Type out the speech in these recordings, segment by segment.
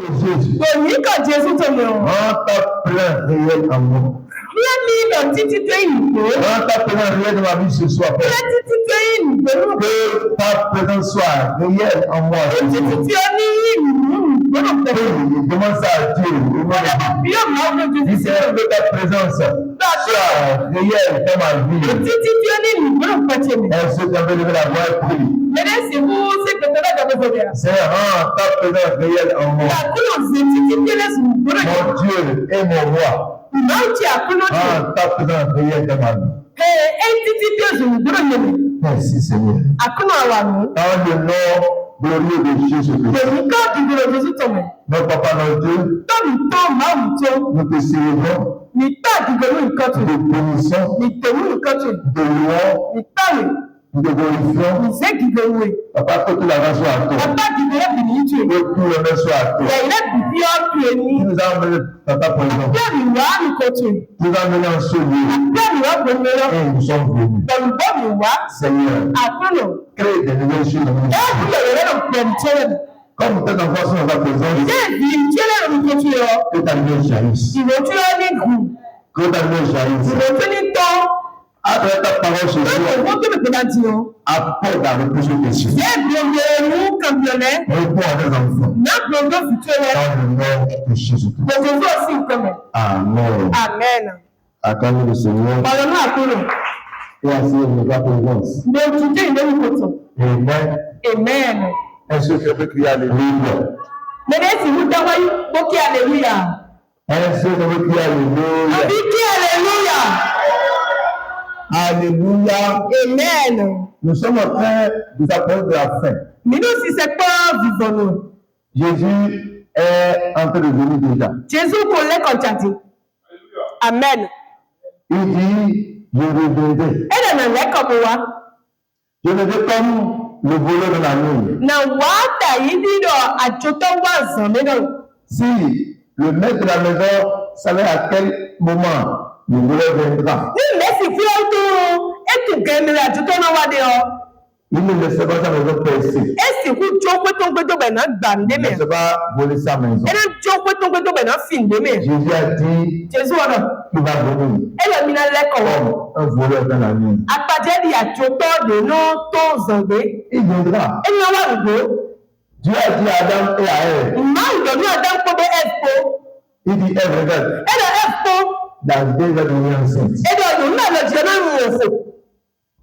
Jésus. Òní kan Jésù tó lè hàn. Rends ta plein réel amour. Bíyá ní ìlọ títí tó ìlú. Rends ta plein réel dans ma vie ce soir. Bíyá títí tó ìlú. Que ta présence soit réelle en moi. Títí tí ó ní ìlú gbọ́dọ̀ pẹ̀lú. Je demande ça à Dieu. Bí yóò máa ń lójú Dis sí. que ta présence soit réelle dans ma vie. Títí tí ó ní ìlú gbọ́dọ̀ pẹ̀lú. Est-ce que tu as levé la voix et prié? Lẹ́dẹ̀ sì mú sí pẹ̀tẹ́ lọ́jọ́ gbogbo rẹ̀. Seigneur, rends ta présence réelle en moi. Àkúlò sí títí tí ó sì gbọ́dọ̀. Mon Dieu et mon roi. Ìmọ̀ ń ṣe àkúlò tí. Rends ta présence réelle dans ma vie. Títí tí ó sì gbọ́dọ̀ yẹn. Merci Seigneur. Àkúlò àwà nù. Dans le nom glorieux de Jésus-Christ. Èmi ká ìdúró Jésù tó mọ̀. Notre Papa, notre Dieu, Tóbi tó máa wù tó. nous te célébrons, Ní tá ìdúró nǹkan tó. nous te bénissons, Ní tèmi nǹkan tó. nous te louons, Ní táwé. nous te glorifions. Ní ségìgbè wè. Papa, que toute la grâce soit à toi. Ọba ìdìbò rẹ̀ bì ní ìtù. Que tout l'honneur soit à toi. Ẹ̀yìn rẹ̀ bì bí ọ́ pè ní. Tu nous as emmenés dans ta présence. Bẹ́ẹ̀ni wá ní kòtò. Tu nous as emmenés en ce lieu. Bẹ́ẹ̀ni wá gbẹ̀mí lọ. Et nous sommes venus. Pẹ̀lú bọ́ọ̀lù wá. Seigneur, Àkúlò. crée des nouvelles choses dans nous. Ẹ̀kúlò rẹ̀ lọ pẹ̀lú tẹ́lẹ̀. Comme tes enfants sont dans ta présence, Ìdí èdè ìjẹ́lẹ̀ ní kòtò yọ. que ta lumière jaillisse. Ìwé tí ó ní gùn. Que ta lumière jaillisse. Ìwé tí ní tọ́. À travers ta parole ce Lọ́sọ̀ soir, ìwọ́n tó bèbè láti yọ. apporte la réponse aux questions. Ẹ̀bùn ọ̀gbẹ̀rún kàmbíọ̀lẹ́. Réponds à tes enfants. Náà gbọ̀ngàn fìtú rẹ̀. Dans le nom de Jésus-Christ. Gbogbo sí nǹkan mẹ́. Amen. Amen. Acclamez le Seigneur Ọ̀rọ̀ náà kúrò. et asseyez-vous dans ta présence. Mo tún dé ìlú kòtò. Amen. Amen. Est-ce que tu peux crier Alléluia? Lẹ́dẹ̀ sì mú dáwọ́ mo kí aleluya. Est-ce que tu peux crier Alléluia? Àbí kí aleluya. Alléluia. Amen. Nous sommes en train de s'approcher de la fin. Nínú ṣiṣẹ́ pọ́ vivọ̀nù. Jésus est en train de venir déjà. Jésù kò lẹ́kọ̀ọ́ jáde. Amen. Il dit, je reviendrai. Ẹ̀dẹ̀ nà lẹ́kọ̀ọ́ mu wa. Je reviendrai comme le voleur de la nuit. Nà wá dàyí nínú àjọtọ̀ wà zàn nínú. Si le maître de la maison savait à quel moment le voleur viendra, Ní ìmẹ́sì fi ọ́ tó ètò gẹ̀mìrì àjọtọ̀ náà wá dé ọ. il ne laissait pas sa maison percée. Èsì kú jó pé tó ń gbé tó bẹ̀ náà gbà ń dé Il ne mẹ́. laissait pas voler sa maison. Ẹ̀dẹ̀ jó pé tó ń gbé tó bẹ̀ náà fi ń dé mẹ́. Jésus a dit Jésù ọ̀nà. qu'il va venir Ẹ̀dẹ̀ mi náà lẹ́kọ̀ọ́. comme un voleur dans la nuit. Àpàjẹ́ di àjọtọ̀ nínú tó zàngbé. Il viendra. Ẹni wá wà lùgbó. Dieu a dit à Adam et à Ève, Ìmá ìdọ̀nú àdáńpọ̀ bẹ́ ẹ̀fọ́. il dit, Ève, regarde, Ẹ̀dẹ̀ ẹ̀fọ́. la vieille va devenir enceinte. Ẹ̀dẹ̀ ọ̀dọ̀ náà lọ jẹ́ náà rùn òfò.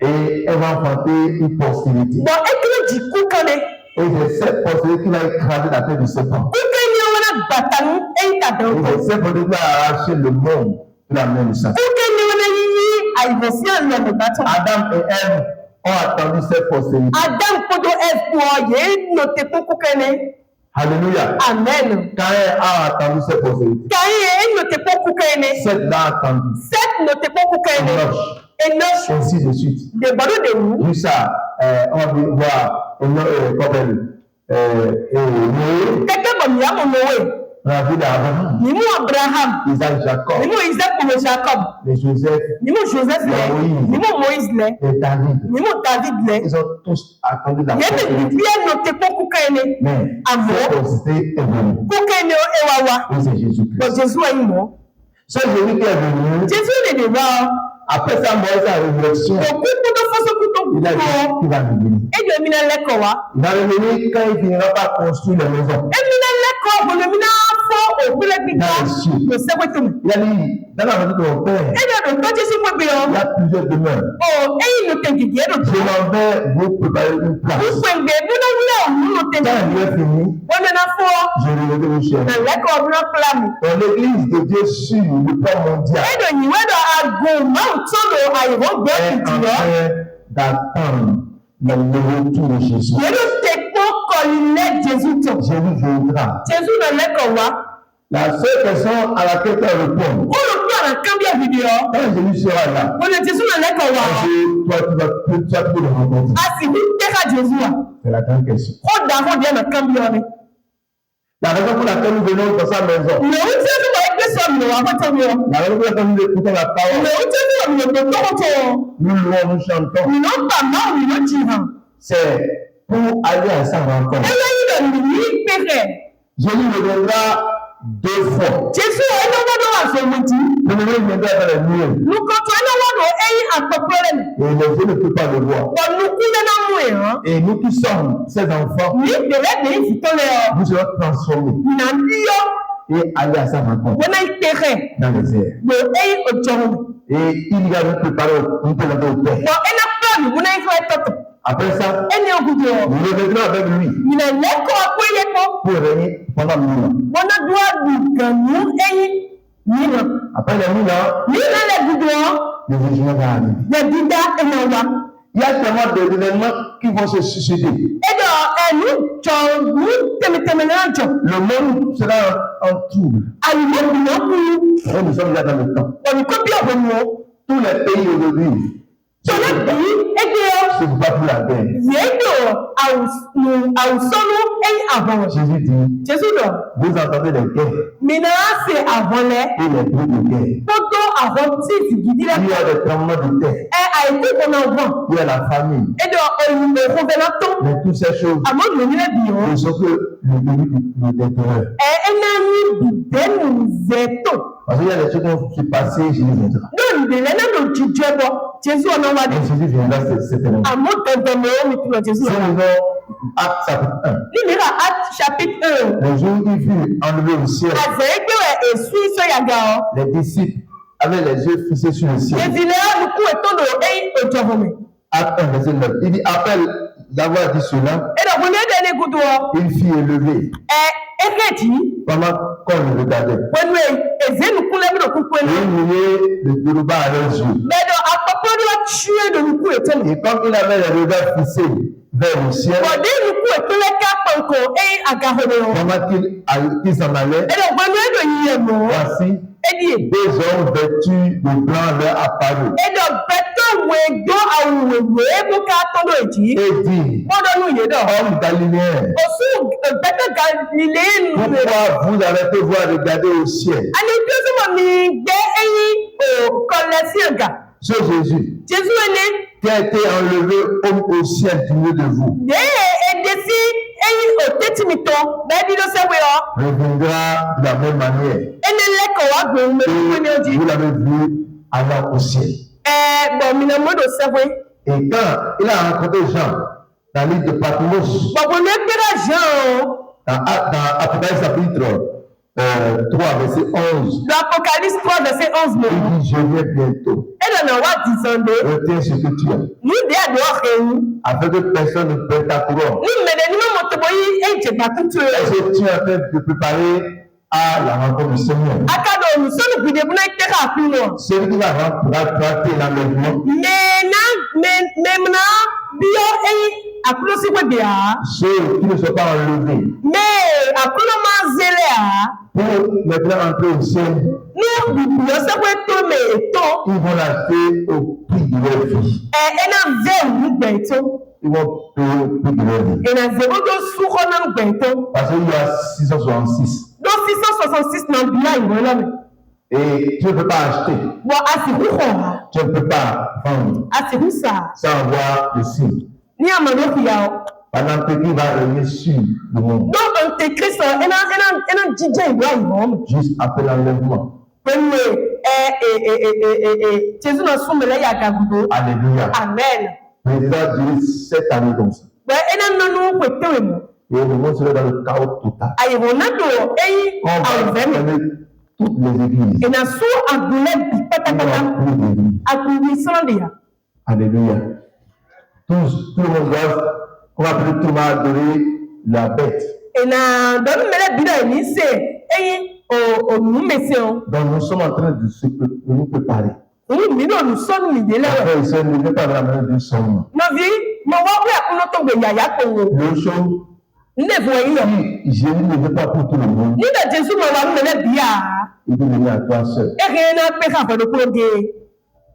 Et elle va enfanter une postérité. Bọ̀ ẹ̀kílẹ̀ jì kú kan ni. Et c'est cette postérité qui va écraser la tête du serpent. Kúkẹ́ ni wọn náà bàtà ní ẹ̀yìn tàbí Et ọkọ̀. c'est cette postérité qui va arracher le monde de la main du Satan. Kúkẹ́ ni wọn náà yíyí àìbọ̀sí àná ìbátan. Adam et Ève ont attendu cette postérité. Àdáńpọ̀dọ̀ ẹ̀fọ́ yìí nà tẹ̀kún kúkẹ́ ni. Alléluia. Amen. Quand elle a attendu cette postérité, Kàyí ẹ̀ nà tẹ̀kún kúkẹ́ ni. cette l'a attendu. Sẹ́t nà tẹ̀kún kúkẹ́ ni. Enoch, Enoch ainsi de suite. dègbọ́dọ̀ dèwú. Jusqu'à, on va voir, Noé, Kẹ́kẹ́ bọ̀ mìíràn mọ̀ lọ́wọ́. la vie d'Abraham, Nímú Abraham. Isaac, Jacob, Nímú Isaac kò Jacob. et Joseph Nímú Joseph lẹ̀. Moïse. Nímú Moïse lẹ̀. et David. Nímú David lẹ̀. Ils ont tous attendu la Yẹ́nì postérité. bíbí ẹ̀ nà tẹ̀kún kúkẹ́ ni. Mais Amen. cette postérité est venue. Kúkẹ́ ni ẹ wá wá. Et c'est Jésus-Christ. Bọ̀ Jésù ẹ̀yìn mọ́. Ce Jésus qui est venu, Jésù lè dè wá ọ. après sa mort, sa résurrection, Òkú kúndó fọ́sọ́kúndó il a kúkọ́. dit qu'il va revenir. Ẹjọ́ èmi náà lẹ́kọ̀ọ́ wá. Il va revenir quand il finira par construire les maisons. Èmi náà lẹ́kọ̀ọ́ bọ̀lọ̀ mi náà fọ́ òkúlẹ̀ gbígbá. Lò sẹ́gbẹ́tò mi. Il a dit, dans la maison de mon père, Ẹjọ́ àdó tó Jésù pé bí ọ. il y a plusieurs demeures. Ọ̀ ẹ̀yìn ló tẹ̀ gègé ẹ̀dọ̀ tó. Je m'en vais vous préparer une place. Ìpèǹgbè múná wúlẹ̀ ọ̀hún ló tẹ̀ Quand gègé. il est fini, Wọ́n nana fọ́. je reviendrai vous Nà chercher. lẹ́kọ̀ọ́ ọ̀bùnà pílà mi. Dans l'église de Dieu sur le plan mondial Ẹ̀dọ̀ yìí wẹ́dọ̀ àgùn máa ń tọ́lọ̀ àyẹ̀wò gbọ́ est en ìjìyọ́. train d'attendre le retour de Jésus. Yẹ́dọ̀ tẹ̀ kó kọ̀lilẹ̀ Jésù tọ̀. Jésus viendra. Jésù nà lẹ́kọ̀ọ́ wá. La seule personne à laquelle tu réponds, Olùkọ́ àrà kábíyà fìdí ọ. quand Jésus sera là, Wọ́n lè Jésù nà lẹ́kọ̀ọ́ wá. toi, tu vas tout le rencontrer. A sì ní tẹ́ka Jésù wa. C'est la grande question. Ó dà fún díẹ̀ nà kábíyà ni. La raison pour laquelle nous venons dans sa maison, Lòun tí ó fi wà ẹgbẹ́ sọ mi wà fọ́tọ̀ mi ọ. la raison pour laquelle nous écoutons la parole, Lòun tí ó fi wà mí lòdò tọ́kọ̀tọ̀. nous louons, nous chantons, Ìná bà máa wì ló jì hàn. c'est pour aller à sa rencontre. Ẹlẹ́yìn rẹ̀ nì ní pẹ̀rẹ̀. Jésus reviendra 2 fois. Jésus ẹni wọ́dọ̀ wà fún mi tí. Le moment il viendra dans les nuées. Nukọ̀tọ̀ ẹni wọ́dọ̀ ẹyin àpapọ̀ rẹ̀. Et les yeux ne peuvent pas le voir. Wọ́n nukú yẹn mú ìhàn. Et nous qui sommes ses enfants, Ní ìbẹ̀rẹ̀ ní ìfìtọ́ lẹ̀ ọ́. nous serons transformés Nà ń díyọ́. et aller à sa rencontre Wọ́n náà ń pèrè. dans les airs. Wọ́n ẹyin òjòrò. Et il va nous préparer un peu au Père. Wọ́n ẹni pọ́ọ̀lù wọ́n náà ń fẹ́ tọ̀tọ̀. Après ça, Ẹni ògùdù ọ̀. nous reviendrons avec lui Ìnà lẹ́kọ̀ọ́ péyẹ́kọ́. pour régner pendant 1000 ans. Wọ́n náà dúró àgùgànmú ẹyin nínú. Après les 1000 ans, Nínú lẹ̀ gùdù ọ̀. le jugement va arriver. Lẹ̀ dídá ẹ̀nà wa. Il y a tellement d'événements qui vont se susciter. Ẹ̀dọ̀ ẹ̀nu jọ̀ ní tẹ̀mẹ̀tẹ̀mẹ̀ náà jọ̀. Le monde sera en trouble. Àyùmọ̀ ìyàn kú. Et nous sommes déjà dans le temps. Ònìkó bí ọ̀bọ̀n wọ̀. Tous les pays aujourd'hui, Sọlá bí ẹgbẹ́ ọ. se battent pour la guerre. Yéèdò àwùsọ́nù ẹ̀yìn àbọ̀n. Jésus dit, Jésù dọ̀. vous entendez les guerres Mìíràn ṣe àbọ̀lẹ̀. et les bruits de guerre. Gbogbo àwọn tíìtì gidi Il lẹ́kọ̀ọ́. y a des tremblements de terre. Ẹ àìsí ìkànnà ọgbọ̀n. Il y a la famine. Ẹ̀dọ̀ òyìnbó ìfọ̀fẹ́lá tó. Mais toutes ces choses Àmọ́ ìlòmílẹ̀ bì ọ́. ne sont que le début des terreurs. Ẹ náà ní bìbẹ́nù zẹ̀tò. Parce qu'il y a des choses qui vont se passer, Jésus viendra. Lóòrùn náà ló jíjọ bọ̀. Jésù ọ̀nà wa dé. Et Jésus viendra certainement. Àmọ́ dandan mọ̀ ọ́ mi tún lọ Jésù Si ọ̀nà. nous avons Acte chapitre 1, Nílùú Acte chapitre 1. le jour où il fut enlevé au ciel, Àzẹ̀ẹ́gbẹ̀rẹ̀ èsù ìsọ̀yàgà ọ́. les disciples avaient les yeux fixés sur le ciel. Ìdílé olùkú ètò lò ẹ̀yìn òjò ọ̀hún. Acte 1, verset 9. Il dit, après d'avoir dit cela, Ẹ̀dọ̀kùn ní èdè ní gudu ọ. il fut élevé Ẹ̀kẹ́jì pendant qu'on le regardait. pẹ̀lú èzénukú lẹ́bìrì òkú Et pẹ̀lú. il voyait le Yoruba à leurs yeux. Bẹ́ẹ̀dọ̀ àpapọ̀ ní wọ́n tú èdòkú ètò lò. Et comme il avait les regards fixés vers le ciel, Bọ̀dé ìlúkú ètò lẹ́ka pọ̀nkọ̀ ẹ̀yìn àgàhọ̀nà ọ. pendant qu'il s'en allait, Ẹ̀dọ̀kùn ní èdè yìí ẹ̀ mọ́. voici, Ẹ̀dìyẹ. 2 hommes vêtus de blanc leur apparut Ẹ̀dọ̀ bẹ̀tọ̀ wẹ̀ gbọ́ àwòwèwè ébùká tọ́lọ̀ èjì. et dit, Gbọ́dọ̀ nù yé dọ̀. hommes galiléens, Òsù bẹ̀tẹ̀ Galilée nù rẹ̀. pourquoi vous avez vous à regarder au ciel? Ani tí ó súnmọ́ mi gbé ẹyin kọlẹ̀ sí ẹ̀gà. Ce Jésus Jésù ẹni qui a été enlevé au ciel du milieu de vous dé èdè sí ẹyin òtẹ́tì mi tán bẹ́ẹ̀ bí ló sẹ́wé ọ. reviendra de la même manière. Ẹni lẹ́kọ̀ọ́ wá gbòòrò mi fún mi ojì. Vous l'avez vu allant au ciel. Bọ̀ mi náà mọ́dọ̀ sẹ́wé. Et quand il a rencontré Jean dans l'île de Patmos, Bọ̀bọ̀ mi gbéra Jean dans Apocalypse chapitre 3, verset 11, lọ Apocalypse 3 verset 11 mọ̀. il dit, je viens bientôt. Ẹ̀dọ̀ náà wá di sànde. Retiens ce que tu as, Ní ìdí àdó ọ̀hẹ́yìn. afin que personne ne perde ta couronne. Ní mẹ̀lẹ̀ ní mọ̀ tó bọ́ yí ẹ̀jẹ̀gbà tuntun rẹ̀. Est-ce que tu es en train de préparer à la rencontre du Seigneur? Akadọ̀ olùsọ́nù gbìdé bú náà tẹ́ka àfin wọn. Celui qui va traiter l'enlèvement, Mẹ́mìnà bí ó ẹyin àkúrò sí gbèdè à. ceux qui ne sont pas enlevés, Mẹ́ àkúrò máa ń zẹlẹ̀ à. pour maintenant entrer au ciel, Ní ìbùyọ̀ sẹ́wẹ́ tó mẹ́ ètò. ils vont l'acheter au prix de leur vie. Ẹ̀nà zẹ́ òun gbẹ̀ tó. Ils vont payer au prix de leur vie. Ẹ̀nà zẹ́ ó tó súnkọ́ náà gbẹ̀ tó. Parce qu'il y a 666. Ló 666 náà bí láì wọ́n lọ́mọ. Et tu ne peux pas acheter, Wọ́n a sì húkọ̀ wá. tu ne peux pas vendre A sì hú sà. sans avoir le signe. Ní àmọ̀ ló fi yà ọ́. Pendant que qui va régner sur le monde, Dó Antéchrist ẹ̀nà jíjẹ́ ìwé àìmọ́. juste après l'enlèvement. Pẹ̀lú Jésù náà súnmọ́ lẹ́yìn àgàgùdó. Alléluia. Amen. Président dirige 7 années comme ça. Bẹ́ẹ̀ ẹ̀nà nánú pẹ̀tẹ́wé mọ́. Et le monde serait dans le chaos total. Àyẹ̀wò náà dò ẹ̀yìn On va àwùjẹ́ mi. fermer toutes les églises. Ẹ̀nà sún àgùnlẹ̀ bí Il n'y pátápátá. aura plus d'églises. Àgùnlẹ̀ sọ́ndìyà. Alléluia. Tout le monde on va plus tout le monde adorer la bête. Ẹ̀nà dọ́nù mẹ́lẹ̀ bí náà ní sè ẹ̀yìn òmù mẹ́sẹ̀ ọ́. Donc nous sommes en train de nous préparer. Òmù mi náà lù sọ́nù mi délẹ̀ wẹ̀. Après, il ne veut pas la manière du son. Nọ́bí mo wá wí àkúnná tó gbè yàyà tó wò. Le show, Ndé fún ẹ̀yìn yọ̀. Jésus ne veut pas pour tout le monde. Nígbà Jésù mọ̀ wá mẹ́lẹ̀ bí yà. Il veut venir à toi seul. Ẹ̀kẹ́ náà pé káfọ́ ló kúrò gé.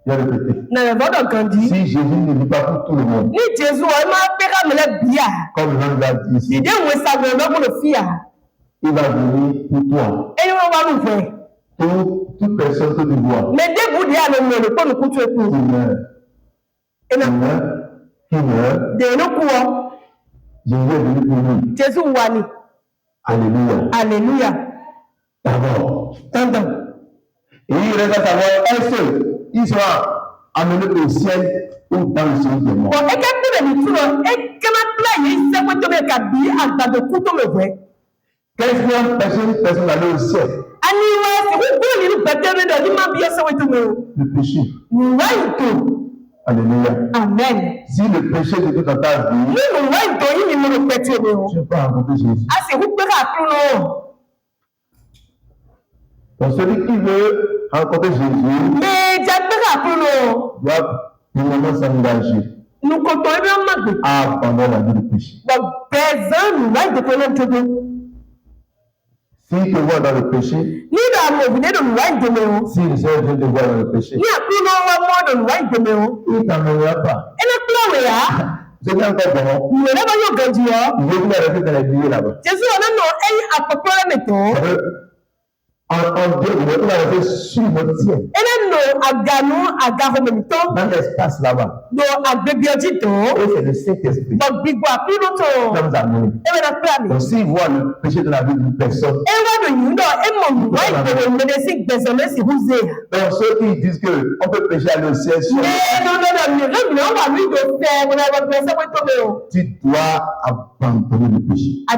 Je vais répéter. Nà ẹ̀ gbọ́dọ̀ kàn dí. Si Jésus ne veut pas pour tout le monde, Ní Jésù ọ̀ ẹ̀ máa pé ká mẹ́lẹ̀ bí yà. comme l'homme l'a dit ici, Ìdí ìwé sago ẹ̀ lọ́gbọ̀n ló fi yà. il va venir pour toi. Ẹ̀yin wọn wá lù fẹ́. Toute personne que tu vois Mẹ débù dí àná mi ò lè pọ́nù kútu eku. qui meurt, Ẹ̀nà qui meurt, dèénú kú ọ. Jésus est venu pour lui. Jésù wà ní. Alléluia. Alléluia. D'abord. Tendons. Et il reste à savoir, est-ce qu'ils sera amené au ciel ou dans le ciel des morts? Bon, et quand tu me dis tout, et quand tu me dis, c'est quoi tu me dis, à ta de couteau me voit. Qu'est-ce qui a empêché une personne d'aller au ciel? Le péché. Alléluia. Amen. Si le péché de toute ta vie, tu n'as pas rencontré Jésus. Donc celui qui veut rencontrer Jésus doit premièrement s'engager à abandonner la vie de péché. S'il te voit dans le péché, si le Seigneur vient te voir dans le péché, il ne t'emmènera pas. C'est encore bon. Il veut vous arrêter dans les billets là-bas. En Dieu, il va rester sur le ciel. Dans l'espace là-bas. Et c'est le Saint-Esprit qui va nous amener. Donc s'il voit le péché de la vie d'une personne, donc ceux qui disent qu'on peut pécher à le ciel, tu dois abandonner le péché. Et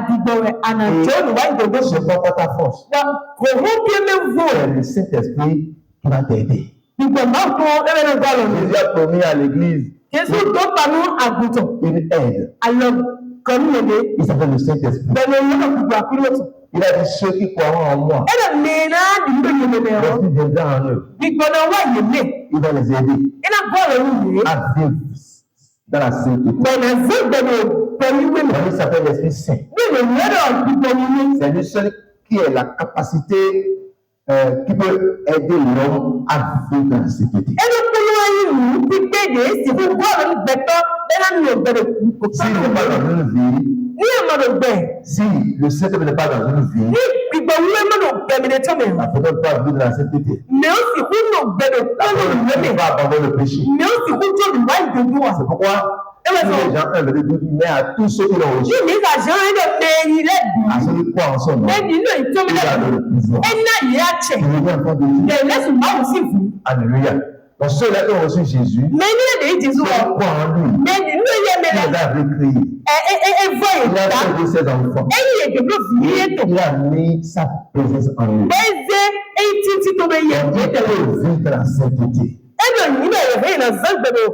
ce n'est pas ta force. C'est le Saint-Esprit qui va t'aider. Jésus a promis à l'église une aide. Il s'appelle le Saint-Esprit. Il a dit ceux qui croiront en moi, l'Esprit viendra en eux. Il va les aider à vivre dans la sainteté. Il s'appelle l'Esprit Saint. C'est lui seul qui a la capacité qui peut aider l'homme à vivre dans la sainteté. S'il n'est pas dans une vie, si le Saint-Esprit n'est pas dans une vie, la personne ne peut pas vivre dans la sainteté. La personne ne peut pas abandonner le péché. C'est pourquoi les gens aiment mais à tous ceux qui l'ont reçu, à ceux qui croient en son nom, il a le pouvoir. Il revient enfant de Dieu. Alléluia. Donc ceux-là qui ont reçu Jésus, ceux qui croient en lui, il les a recréés. Il a fait de ses enfants. Il a mis sa présence en eux. Il peut vivre dans la sainteté.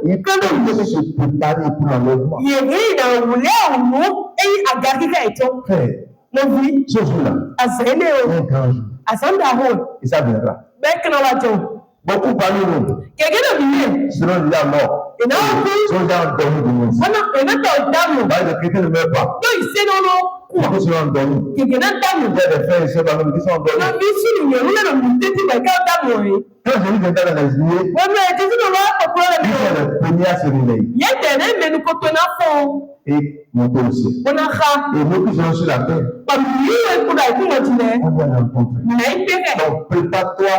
Il peut se préparer pour l'enlèvement. Frère, ce jour-là, un grand jour, et ça viendra. Beaucoup parmi nous seront déjà morts. Seront déjà endormis de nous. Les chrétiens ne meurent pas. Beaucoup seront endormis. Il y a des frères et sœurs parmi nous qui sont endormis. Quand Jésus viendra dans les nuées, ils sont les premiers à se réveiller et monter au ciel. Et nous qui sommes sur la terre, on va les rencontrer. Donc prépare-toi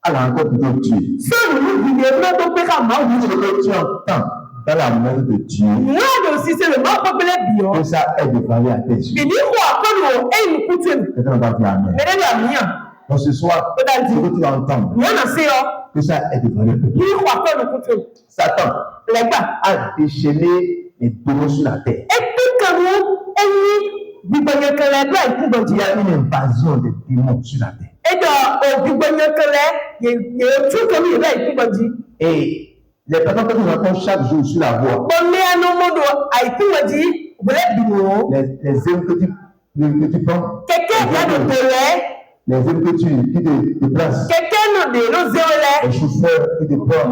à la rencontre de Dieu. Ce que tu entends dans la main de Dieu, que ça aide de parler à tes yeux. Quelqu'un va dire Amen. Donc ce soir, ce que tu entends, que ça aide de parler à tes yeux. Satan a déchaîné les démons sur la terre. Il y a une invasion des démons sur la terre. Et les personnes que nous entendons chaque jour sur la voie, les hommes que tu prends, les hommes que tu te déplaces, les chauffeurs qui te portent,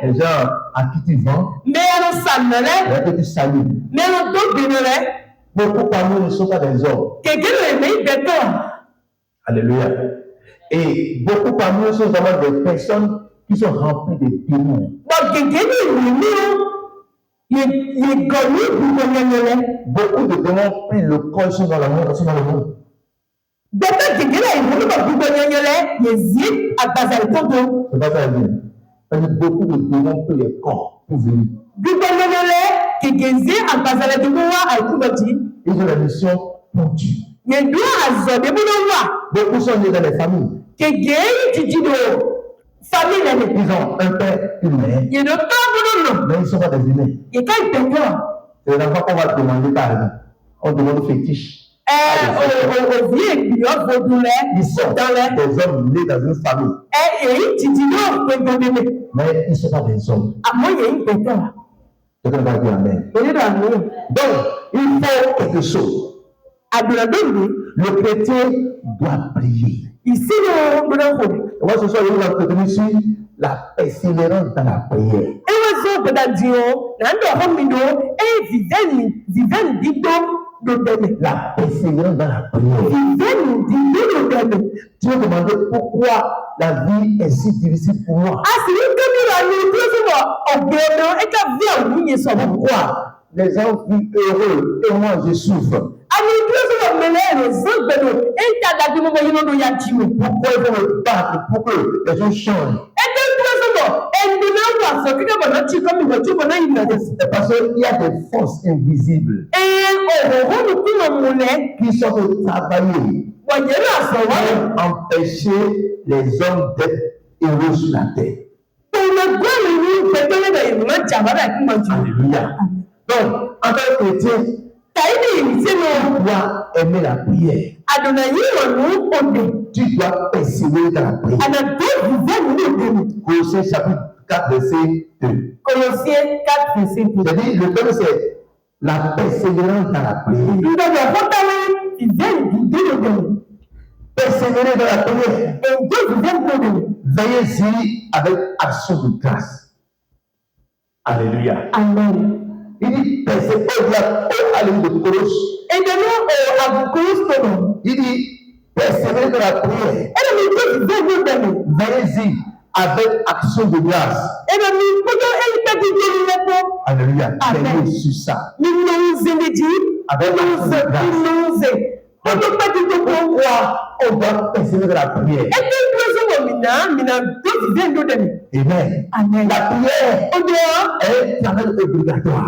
les gens à qui tu vends, les gens que tu salues. Beaucoup parmi nous ne sont pas des hommes. Alléluia. Et beaucoup parmi nous sont vraiment des personnes qui sont remplies de démons. Beaucoup de démons prennent le corps, sont dans le monde. C'est pas ça le dit. Parce que beaucoup de démons prennent le corps pour venir. Ils ont la mission pendu. Beaucoup sont nés dans les familles. Ils ont un père, une mère. Mais ils ne sont pas des humains. C'est la fois qu'on va demander par exemple. On demande fétiche. Ils sont des hommes nés dans une famille. Mais ils ne sont pas des hommes. Quelqu'un va dire amen. Donc, il faut quelque chose. Le chrétien doit prier. Moi, ce soir, je vais entretenir sur la persévérance dans la prière. La persévérance dans la prière. Tu vas demander pourquoi la vie est si difficile pour moi. Pourquoi les gens vivent heureux et moi je souffre. Pourquoi il faut me battre pour que les gens changent? Parce qu'il y a des forces invisibles qui sont au travail pour empêcher les hommes d'être heureux sur la terre. Alléluia. Donc, en tant que chrétien, tu dois aimer la prière. Tu dois persévérer dans la prière. Colossiens chapitre 4, verset 2. C'est-à-dire, le thème c'est la persévérance dans la prière. Persévérer dans la prière. Veillez-y avec action de grâce. Alléluia. Amen. Il dit persévérer à l'île de Colosse. Il dit persévérer dans la prière. Veillez-y avec action de grâce. Alléluia. Veillez sur ça. Avec action de grâce. Pourquoi on doit persévérer dans la prière? Amen. La prière est un travail obligatoire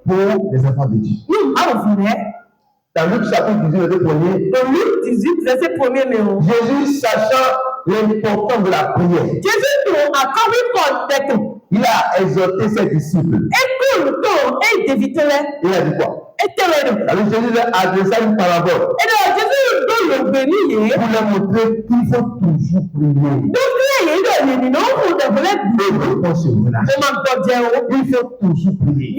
pour les enfants de Dieu. Dans Luc chapitre 18, verset 1er, Jésus, sachant l'importance de la prière, il a exhorté ses disciples. Il a dit quoi? Alors Jésus leur adressa une parabole pour leur montrer qu'il faut toujours prier. Il faut toujours prier.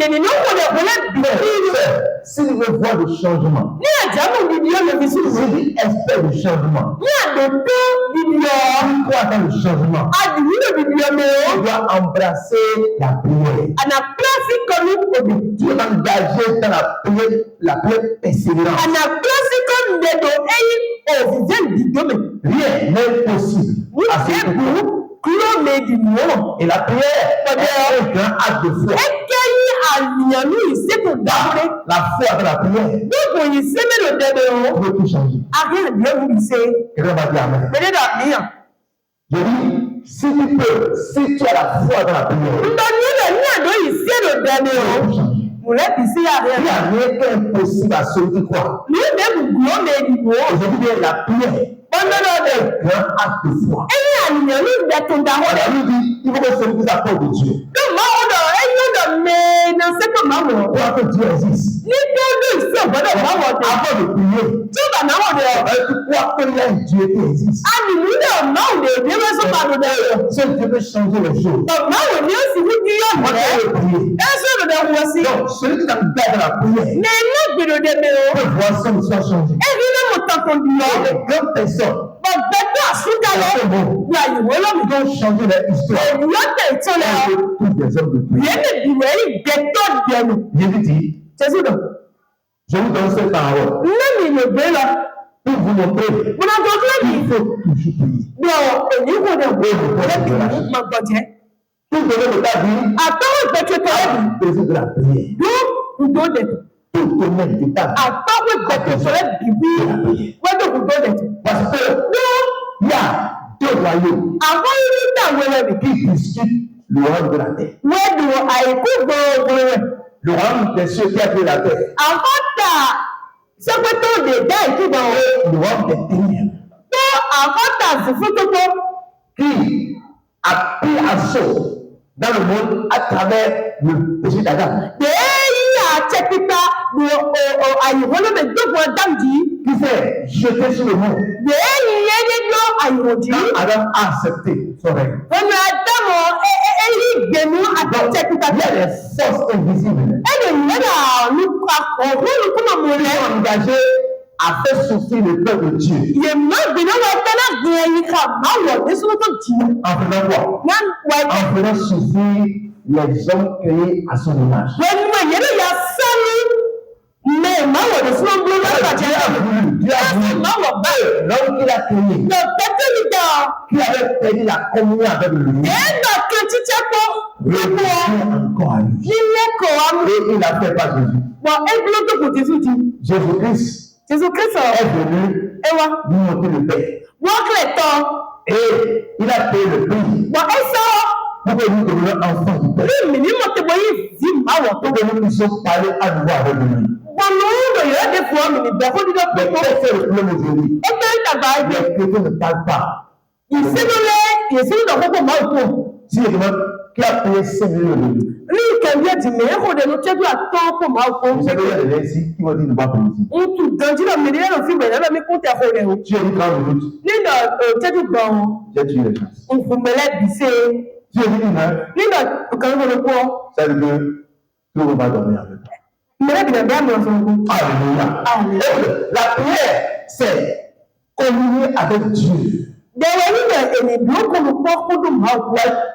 S'il veut voir le changement, s'il espère le changement, il croit dans le changement, il doit embrasser la prière. Tu es engagé dans la prière persévérante. Rien n'est possible à ce et la prière est un grand acte de foi. La foi de la prière peut tout changer. Quelqu'un va dire amen. Je dis, si tu peux, si tu as la foi dans la prière, il n'y a rien qui est impossible à celui qui croit. Aujourd'hui, la prière est un grand acte de foi. Il faut que celui qui s'appelle de Dieu croit que Dieu existe. Avant de prier, tu crois qu'il y a un Dieu qui existe. Ce Dieu peut changer les choses. Donc, celui qui t'engage dans la prière peut voir son histoire changer. Les grandes personnes ils ont changé leur histoire. Tous des hommes de prière. Jésus dit, je vous donne cette parole pour vous montrer qu'il faut toujours prier. Tout donner de ta vie à besoin de la prière. Tout donner de ta vie parce que il y a deux royaumes qui discutent le royaume de la terre. Le royaume des cieux qui a créé la terre C'est que ton dégât qui va le roi des ténèbres. Qui a pris assaut dans le monde à travers le péché d'Adam. Qui s'est jeté sur le monde. Adam a accepté son règne. Il y a des forces invisibles qui sont engagées à faire souffrir le peuple de Dieu. En faisant quoi? En faisant souffrir les hommes créés à son image. Dieu a voulu l'homme qu'il a créé, qui avait perdu la communion avec lui, encore à lui. Et il a fait par Jésus. Jésus-Christ est venu nous montrer le Père. Et il a payé le prix pour que nous devenions enfants du Père. Pour que nous puissions parler à nouveau avec lui. Mais quel est le problème aujourd'hui? Les chrétiens ne parlent pas. Si je demande qui a payé 5 millions de vous savez, il y a des gens ici qui vont dire ne pas payer ici. Tu as dit 30 minutes. J'ai tué les gens. Tu as dit 1 heure. Ça veut dire que tout le monde va dormir avec toi. Alléluia. La prière, c'est communier avec Dieu.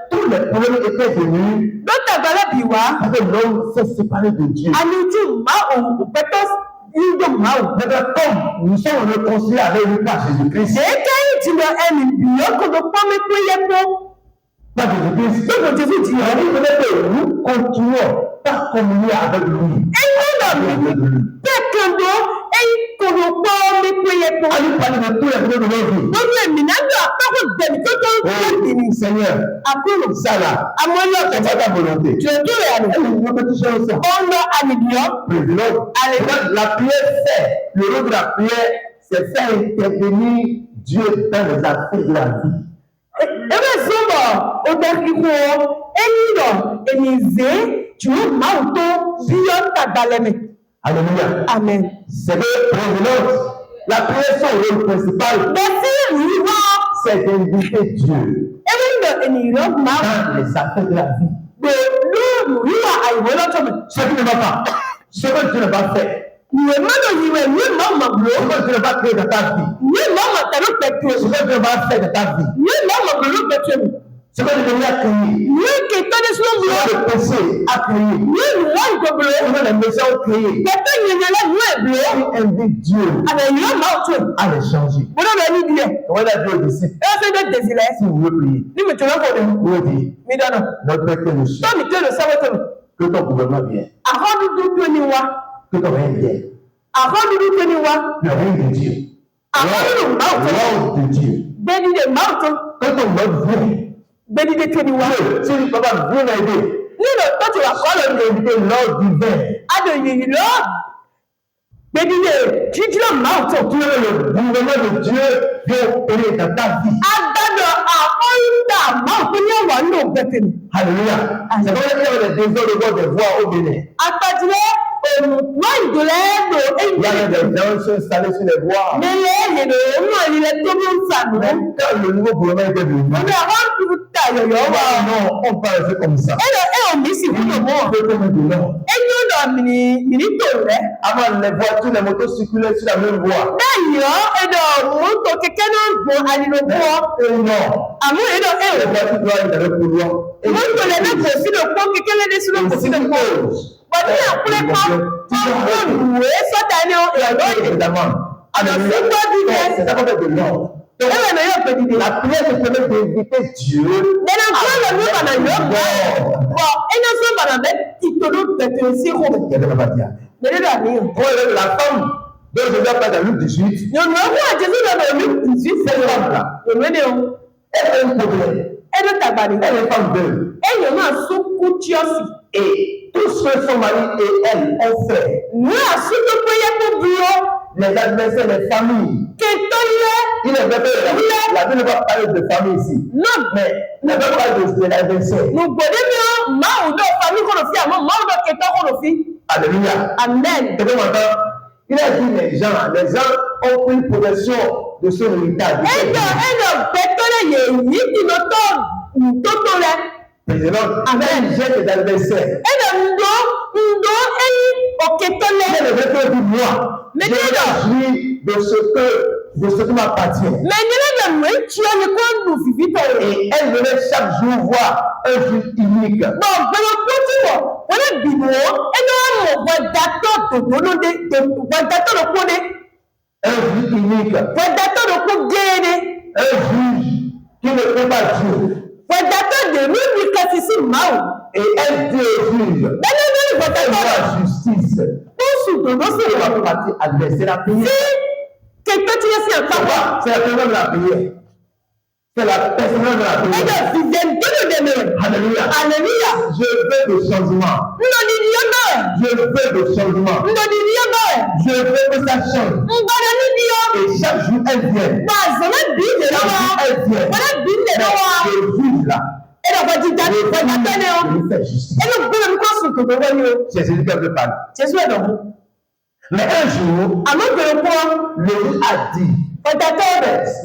Tous les problèmes étaient venus parce que l'homme s'est séparé de Dieu. Maintenant, comme nous sommes réconciliés avec lui par Jésus-Christ, nous continuons par communier avec lui. Allez parler de tous les problèmes de notre vie. Seigneur, ça là, c'est pas ta volonté. La prière, c'est le rôle de la prière, c'est faire intervenir Dieu dans les affaires de la vie. Alléluia. Amen. C'est que prévenante. La prière, son rôle principal, c'est d'inviter Dieu dans les affaires de la vie. Ce qui ne va pas, ce que tu ne vas pas faire, ce que tu ne vas pas créer dans ta vie, ce que tu ne vas pas faire de ta vie, ce que tu devrais créer, ce que le péché a créé, ce que les méchants ont créé, il invite Dieu à les changer. On va dire aux disciples, si vous voulez prier, vous voulez dire, notre Père que nous sommes, que ton gouvernement vienne, que ton règne vienne, le règne de Dieu, l'ordre de Dieu, que ton mode vienne. Si le papa vient m'aider, l'ordre divin. Le gouvernement de Dieu vient opérer dans ta vie. Alléluia. C'est comme il y avait des désordres de voir des voix au Bénin. Il y avait des gens qui sont installés sur les voies. Mais quand le nouveau gouvernement était venu, non, on parlait comme ça. Avant, les voitures, les motos circulaient sur la même voie. Et non, les voitures doivent être dans le couloir. C'est ça qu'on fait de l'ordre. La prière te permet d'inviter Dieu. La femme dont je vais parler dans Luc 18, cette femme-là, elle a un problème. Elle est une femme belle. Et tout ce que son mari et elle ont fait, les adversaires, les familles. Il est vrai que la Bible ne va pas parler de famille ici. Non. Mais la Bible parle de l'adversaire. Alléluia. Amen. Il a dit les gens ont pris possession de son héritage. Amen. J'ai des adversaires. Moi, je me réjouis de ce qui m'appartient. Et elle venait chaque jour voir un juge unique. Un juge unique. Un juge qui ne peut pas Dieu. Et elle dit au juge, la justice. C'est la partie adverse, c'est la prière. C'est la personne de la prière. C'est la personne de la prière. Alléluia. Alléluia. Je veux le changement. Je veux le changement. Je veux que ça change. Et chaque jour, elle vient. Elle vient. Je juge là. Je fais justice. C'est celui qui veut parler. Mais un jour, le juge a dit,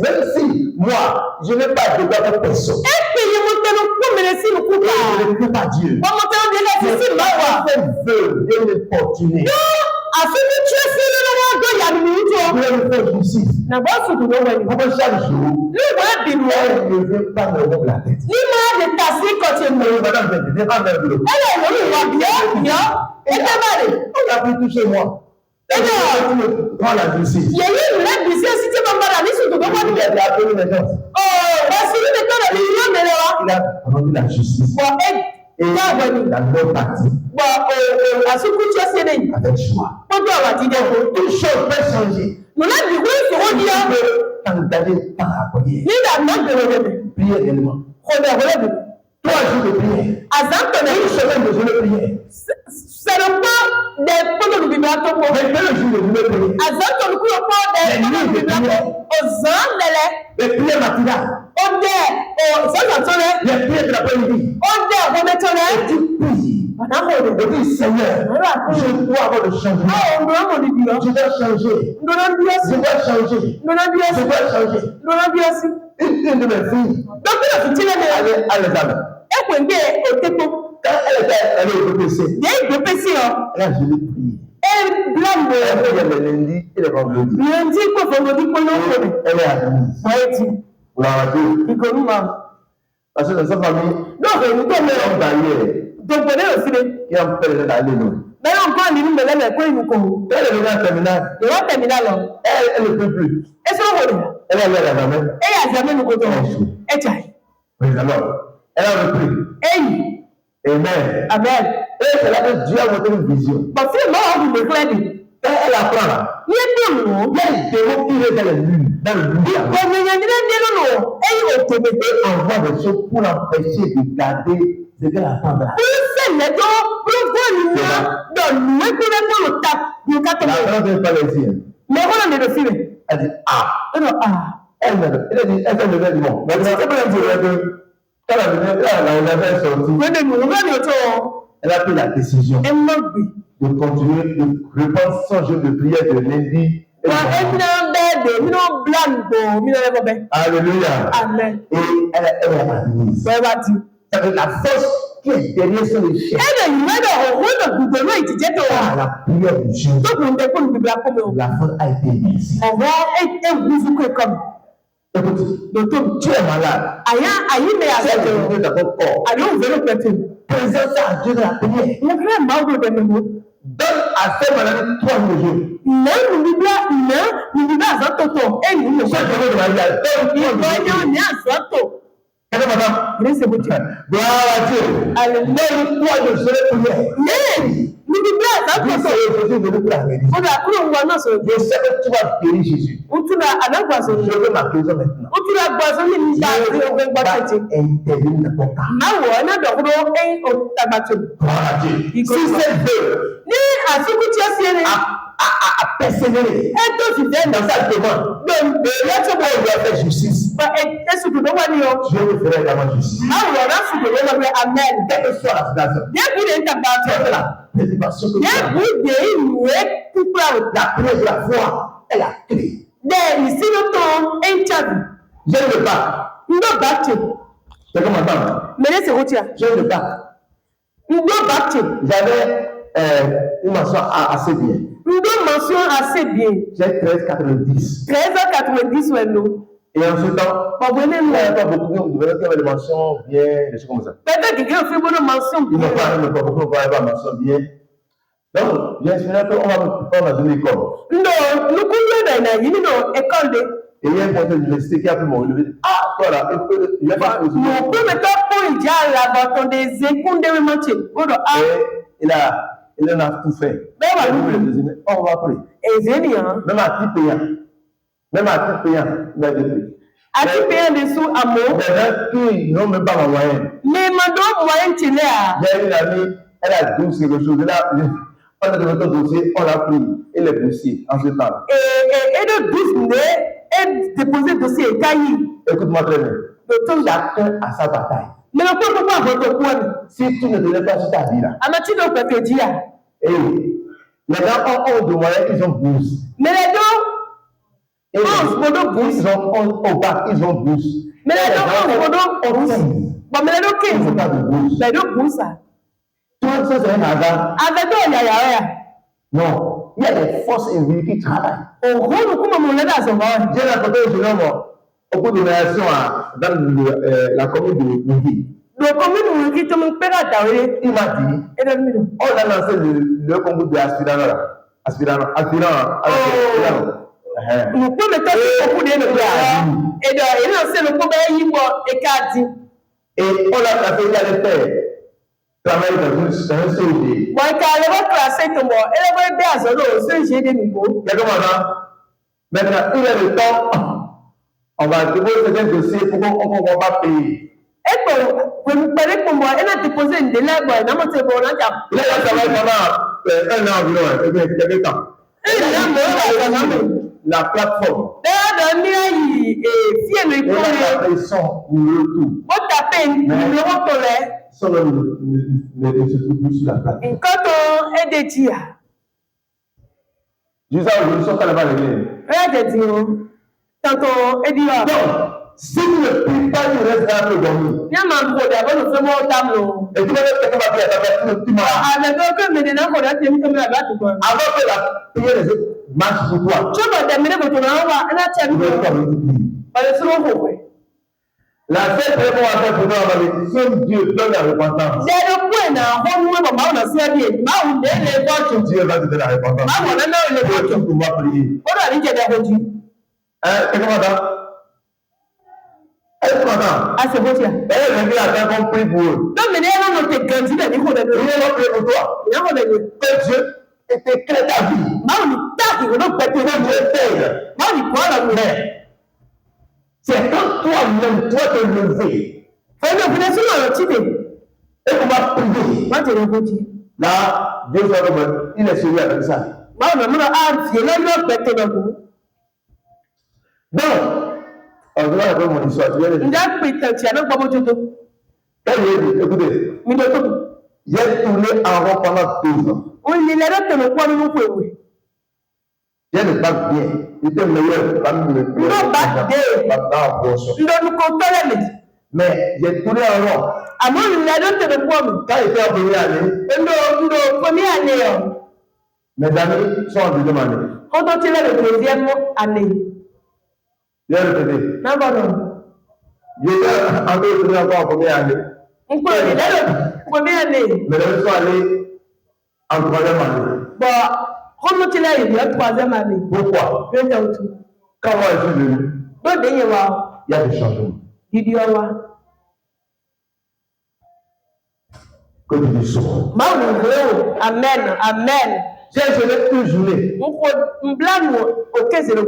même si moi, je n'ai pas de droit de personne, je ne peux pas Dieu. Je veux l'importuner. Je veux faire justice. Chaque jour, elle ne veut pas me rendre la tête. On a pris tout chez moi. Prends la justice. Il a rendu la justice. Et la bonne partie. Avec joie. Toute chose peut changer. T'engager par la prière. Prière également. 3 jours de prière. Une semaine de prière. 21 jours de prière. Les prières matinales. Les prières de l'après-midi. Tu pries. Et dis, Seigneur, je dois avoir le changement. Je dois changer. Je dois changer. Je dois changer. Une de mes filles allait à l'examen. Quand elle était allée au BPC, elle a gelé prié. Elle vient le lundi et le vendredi. Elle est admise. Parce que dans sa famille, il y a une barrière qui empêche d'aller loin. Elle est venue en terminale. Elle ne peut plus. Elle est allée à l'examen. Alors, elle a repris. Amen. Amen. Et c'est là que Dieu a montré une vision. Elle apprend là. Il y a des démons qui restent dans le lune. Et envoie des choses pour l'empêcher de garder ce qu'elle attend là. La grande n'est pas les yeux. Elle dit ah. Elle dit bon. Elle a pris la décision de continuer de reprendre son jeu de prière de lundi. Alléluia. Amen. Et elle est admise. La force qui est derrière son échec. La prière du Dieu. La force a été mise. Écoute, tu es malade. Tu es devenu dans ton corps. Présente ça à Dieu de la prière. Donne à ces maladies 3 jours. Gloire à Dieu. Donne-moi de se prière. Je sais que tu vas guérir Jésus. Je veux ma guérison maintenant. Intervenir dans ton cas. Gloire à Dieu. Si c'est Dieu à persévérer. Et toi, tu viens Dans sa demande. Donc, là, tu On doit faire justice. est-ce que tu dois dire? Je vais faire également justice. Alors, là, tu dois dire Amen. Quelle que soit la situation. Bien, vous n'êtes pas C'est la prédication que bien, tu as. vous n'êtes pas La prière de la foi est la clé. ici, le temps, un tchad. J'ai le bac. Nous bac. C'est comme maintenant. Mais laissez vous dire. J'ai le bac. Nous bac. J'avais une mention assez bien. Nous mention assez bien. J'ai 13,90. 13h90 ouais nous. Et en ce temps, Bon, venez nous. il n'y avait pas beaucoup de avaient des mentions bien, des choses comme ça. Peut-être que quelqu'un fait bonne mention. Ils n'ont pas beaucoup de mentions bien. Donc, j'ai espéré qu'on va dans une école. Non, nous coulons dans une école de. Et il y a un point d'université qui a pu me relever. Ah, voilà, il a fait une Mon premier temps pour il y a là-bas des écoutes de mentir. Il en a tout fait. Ben voilà. On va prier. Et Zénian. Même à titre payant. Même à titre payant, il a prié. À titre payant dessous à mot. Mais qui n'ont même pas ma moyenne. Mais madame moyenne tu l'as. J'ai une amie, elle a 12 quelque chose. Là, on a donné ton dossier, on l'a pris. Et les dossiers en ce temps. Et de 12 nés, et déposer le dossier cahier. Écoute-moi très bien. Chacun a sa bataille. Mais le point pourquoi votre point? Si tu ne donnais pas sur ta vie là. Amati donc peut te dire. Et les gens ont de moyens, ils ont 12. Mais les deux, Et ils ont au bac, ils ont 12. mais les deux, on 12. Bon, mais les deux, Ils n'ont pas de 12. les deux, 12 ça. Tout ça, c'est un hasard. Avec toi, il y a. Non. Il y a des forces inviées qui travaillent. Au gros, nous, comme on est dans ce moment. J'ai rencontré un jeune homme au cours de mes actions dans la commune de Midi. Donc, comme nous, qui te mon père à Taoué, Il m'a dit, et dans le milieu. on a lancé le concours de aspirant. Nous pouvons mettre beaucoup de nous. Et de lancer le combat, et Kadi. Et on l'a placé, il allait faire travailler dans un COD. Bon, car elle va classer tout le monde. Elle va bien à zéro, c'est j'ai des niveaux. Il y a comment ça? Maintenant, il est le temps, on va déposer certains dossiers pour qu'on ne va pas payer. Et pour vous parler pour moi, elle a déposé une délai, il a monté bon, il a travaillé pendant un an environ, et bien, quelques temps. La plateforme. D'ailleurs, il y a la pression pour le tout. vous tapez un numéro tolère. Sans le sur la plateforme. Quand on est des tirs. Jusqu'à aujourd'hui, ils sont pas là-bas les liens. Regardez, tantôt, et dit, donc, si tu ne pries pas, tu restes là pour dormir. il y a un gros d'abord, nous faisons tableau. Et tu vas être capable de faire tu m'as. Avec aucun maintenant, on a tenu comme la batte. Avant que la prière les autres marche pour toi. Tu vas terminer votre envoi, elle a tenu. Par le second, la seule prière qu'on va faire pour nous, c'est Dieu donne la repentance. C'est le point là, on va nous faire bien. On est les votes. Dieu va te donner la repentance. On a les votes. On va prier. On a dit qu'il y a des votes. Et comment ça? Est-ce qu'on a? Ah, c'est votre. Elle est venue à faire qu'on prie pour eux. Non, mais elle a noté quand il a dit qu'on a donné. Il va prier pour toi. Il a donné. Que Dieu éclaire ta vie. On est tard, on a pété. Dieu t'aide. On est quoi là, mais c'est quand toi-même, toi te lever. Fais le vous sur le titre. Et on va prier. Moi, tu l'as dit. Là, Dieu va remettre. Il est sérieux avec ça. Moi, on a il a pété dans vous. Donc, on doit avoir mon histoire. Il a pété, tu as pas besoin de. Écoutez, j'ai tourné en rond pendant 2 ans. Oui, il a été le point de nous pour oui. J'ai le bac bien. Il était meilleur parmi les deux. Non, bac bien. Nous comptons. Mais j'ai tourné en rond. À moi, il a été le point. Quand il était en première année. Nous, première année. Mes amis sont en deuxième année. Quand on est la deuxième année. J'ai répété. Non, non. J'étais en deuxième encore en première année. On peut aller dans la première année. Mais ils sont allés en troisième année. Bon, comment tu l'as eu en troisième année? Pourquoi? Je vais te dire. Quand moi je suis venu, il y a des changements. Il dit que tu dis souvent. Amen, amen. J'ai jeûné une journée.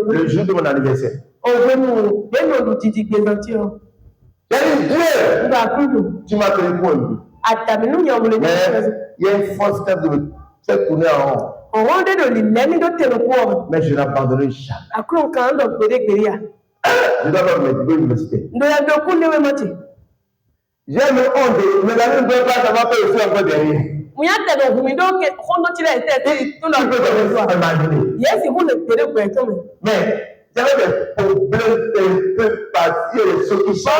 Le jour de mon anniversaire. J'ai dit, Dieu, tu m'as tenu pour un but. Mais il y a une force qui me fait tourner en rond. Mais je n'abandonnerai jamais. Je dois pas me mettre à l'université. J'ai le honte, mais la même chose, ça va pas aussi encore derrière. Mais j'avais des problèmes de passer les choses qui sont.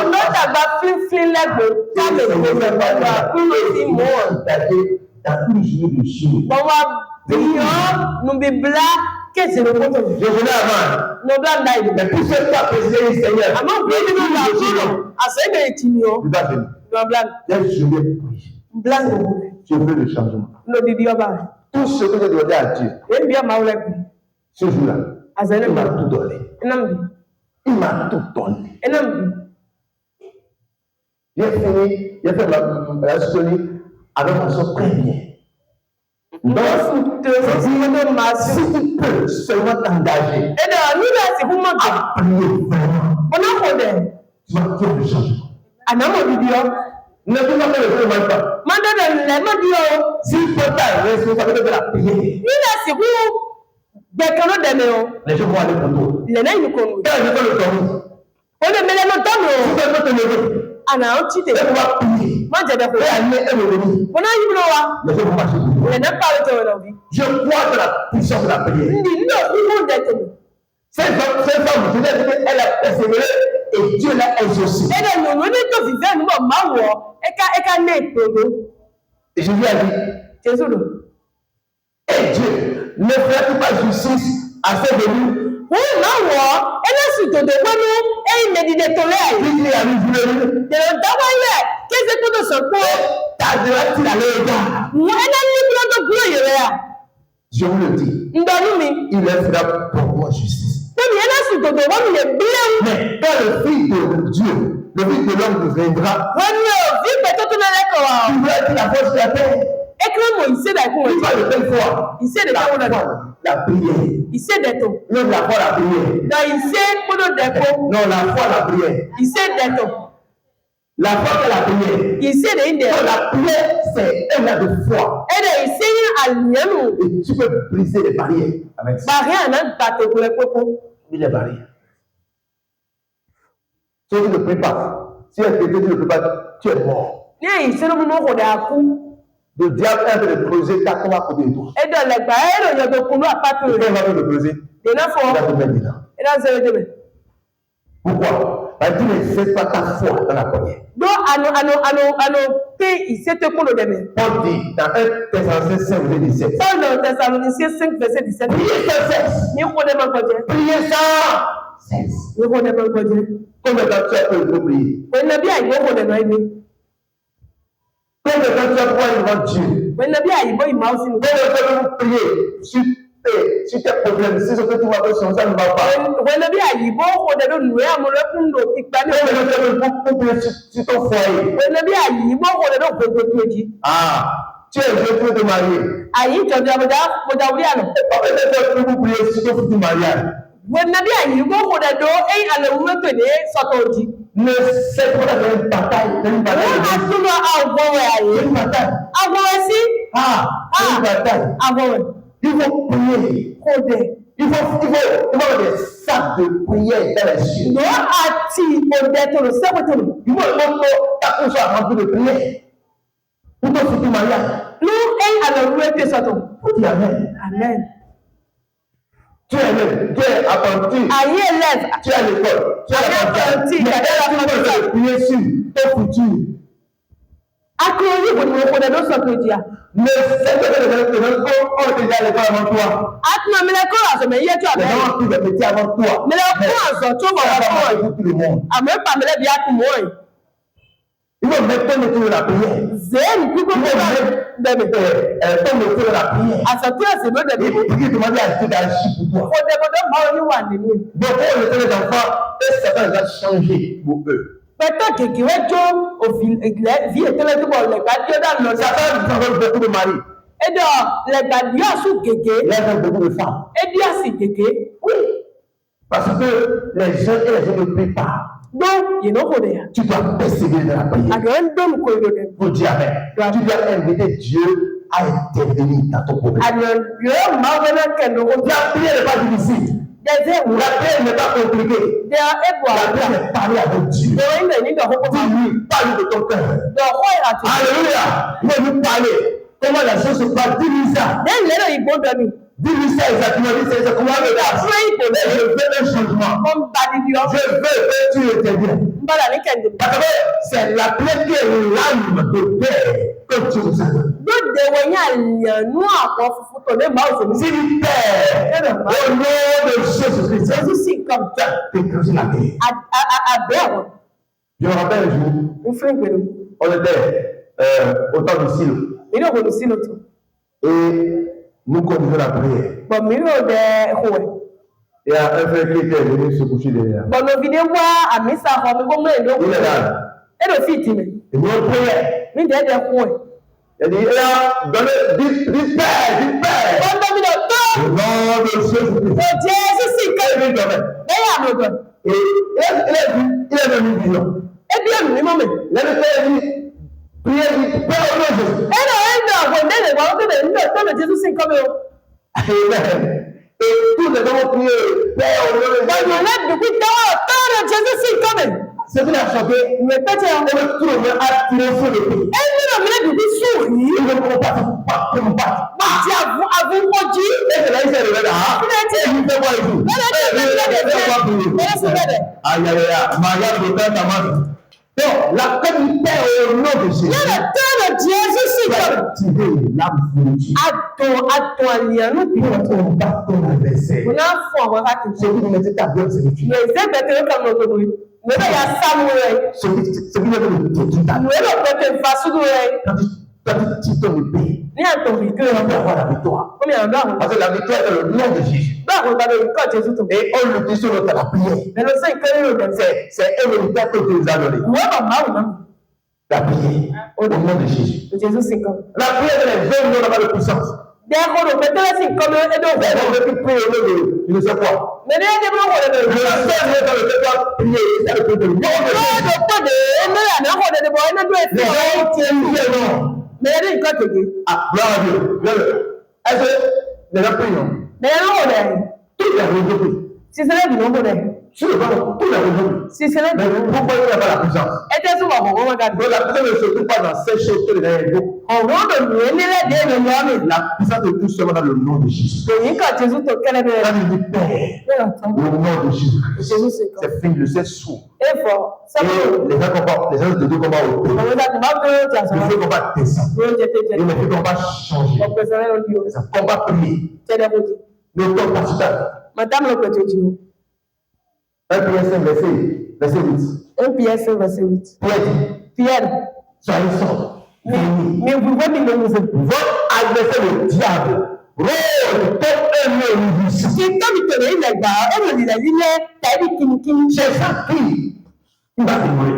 Dans tous les jours de jour. Je venais avant. Mais pour ce temps, président du Seigneur. Je veux le changement. Tout ce que j'ai demandé à Dieu, ce jour-là, il m'a tout donné. Il m'a tout donné. J'ai fini, j'ai fait la soirée avec mon son très bien. Donc, si tu peux seulement t'engager à prier vraiment, tu vas faire le changement. Ne peux pas faire le changement pas. Si tu peux ta responsabilité de la prière, les gens vont aller pour toi. Quand ils vont le tu peux pas prier. Je crois de la puissance de la prière. Cette femme, je l'ai dit, elle a persévéré et Dieu l'a exaucé. Et Jésus a dit, et Dieu ne ferait pas justice à ses venus. Je vous le dis, il fera pour moi justice. Mais quand le Fils de Dieu, le Fils de l'homme viendra, il va être la force de la terre. Il va de telle foi. La prière. Non, la foi, la prière. Non, la foi, la prière. La foi, c'est la prière. Non, la prière, c'est un acte de foi. Et tu peux briser les barrières avec ça. Les barrières. Si tu ne pries pas, si tu ne pries pas, tu es mort. Le diable est en train de creuser ta tombe à côté de toi. Il va te creuser. Il va te mettre dedans. Pourquoi? Parce que tu ne cesses pas ta foi dans la prière. Paul dit dans 1 Thessaloniciens 5, verset 17. Priez sans cesse. Priez sans cesse. Combien de temps tu as pu prier? Combien de temps tu as pu devant Dieu? Combien de temps tu as prié sur tes problèmes, si ce que tu vas faire, ça ne va pas. Combien de temps tu as pu prier sur ton foyer? Ah, tu es jeune pour te marier. Combien de temps tu as pu prier sur ton futur mariage? Ne c'est pas une bataille. Une bataille. Il faut prier. Il faut des sacs de prière dans les cieux. Il faut ta couche remplie de prière. Pour ton futur mariage. Amen. Amen. Tu es apprenti. Tu es à l'école. Tu es apprenti. Tu es prier sur ton futur. Mais c'est que les gens ont déjà l'école avant toi. Les gens ont pris des métiers avant toi. Mais tout le monde. Il faut mettre ton métier de la prière. Ton métier de la prière. Et puis demander à Dieu d'agir pour toi. Donc, pour les enfants, ça va déjà changer pour eux. Ça va beaucoup de maris. Là, beaucoup de femmes. Oui. Parce que les gens et les gens ne prient pas. Tu dois persévérer dans la prière. Pour dire Amen. Tu dois inviter Dieu à à intervenir dans ton problème. La prière n'est pas difficile. La prière n'est pas compliquée. La prière est parler avec Dieu. Dis-lui, parle de ton cœur. Alléluia. Il va nous parler. Comment la chose se passe. Dis-lui ça. Dis-lui ça exactement. Dis-lui exactement. Je veux un changement. Je veux que tu interviennes. C'est la prière qui est l'âme de paix que tu nous as donné. Si du Père, au nom de Jésus-Christ, comme ça, déclenché la guerre. Je me rappelle un jour, on était au temps de Silo. Et nous conduisons la prière. Il y a un frère qui était venu se coucher derrière. Il est là. Et nous on priait. Il a dit, dis Père. Au nom de Jésus-Christ. Et il a donné une vision. Il a dit, priez, Père au nom de Jésus. Amen. Et tous les hommes ont prié, Père au nom de Jésus. Ce qu'il a chanté, on va trouver à tirer sur le pays. Il ne peut pas. Et là, il s'est levé là. Il fait quoi ici? Aïe, aïe, aïe. Maria, le temps d'amant. Donc, la communauté au nom de Jésus. Activer l'âme spirituelle. On bat ton adversaire. Ce qui nous mettait ta gueule, c'est le Dieu. Ce qui vient de détruire ta gueule. Quand tu tires ton épée, tu vas avoir la victoire. Parce que la victoire est dans le nom de Jésus. Et on le dit sur notre prière. C'est un militaire que tu nous as donné. La prière au nom de Jésus. La prière est les hommes n'ont pas de puissance. On veut plus prier au nom de je ne sais quoi. Le seul lieu dans lequel tu dois prier, c'est le nom de Dieu. Les gens tiennent le nom. Ah, gloire à Dieu. Est-ce que les gens prient? Toutes les religions prient. Sur le ballon, tout le monde. Mais pourquoi il n'y a pas la puissance? Donc la puissance ne se trouve pas dans ces choses que les gens évoquent. La puissance se trouve seulement dans le nom de Jésus. Quand il dit Père, au nom de Jésus, c'est fini, le ciel s'ouvre. Et les gens de Dieu combattent au pays. Le feu combat descend. Et le feu combat changer. C'est un combat prié. Le temps particulier. Madame le Petit 1 Pierre 5, verset 8. 1 Pierre 5, verset 8. Pierre. Soyez sobre. Mais vous voyez votre adversaire, le diable, rôde comme un lion rugissant. C'est ça qui il va démolir.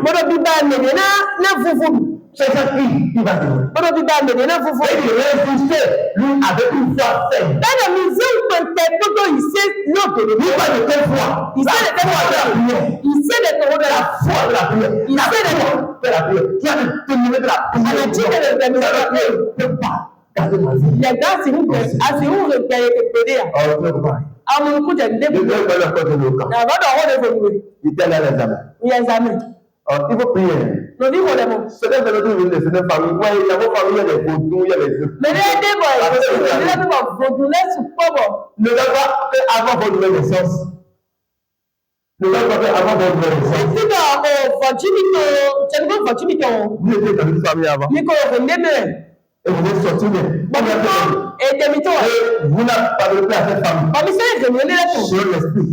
C'est ça qui il va démolir. Et il résistait, lui, avec une foi ferme. Il va de quelle foi? Il sait de la foi de la prière. Il sait de la prière. Tu as déterminé de la prière. Tu ne peux pas garder ma vie. Il était là l'examen. Il faut prier. C'est un famille, il y a des vaudous, il y a des œufs. Ne va pas avant votre naissance. Ne va pas avant votre naissance. Vous étiez dans une famille avant. Et vous êtes sorti de. Vous n'avez pas de place à cette famille. Sur l'esprit.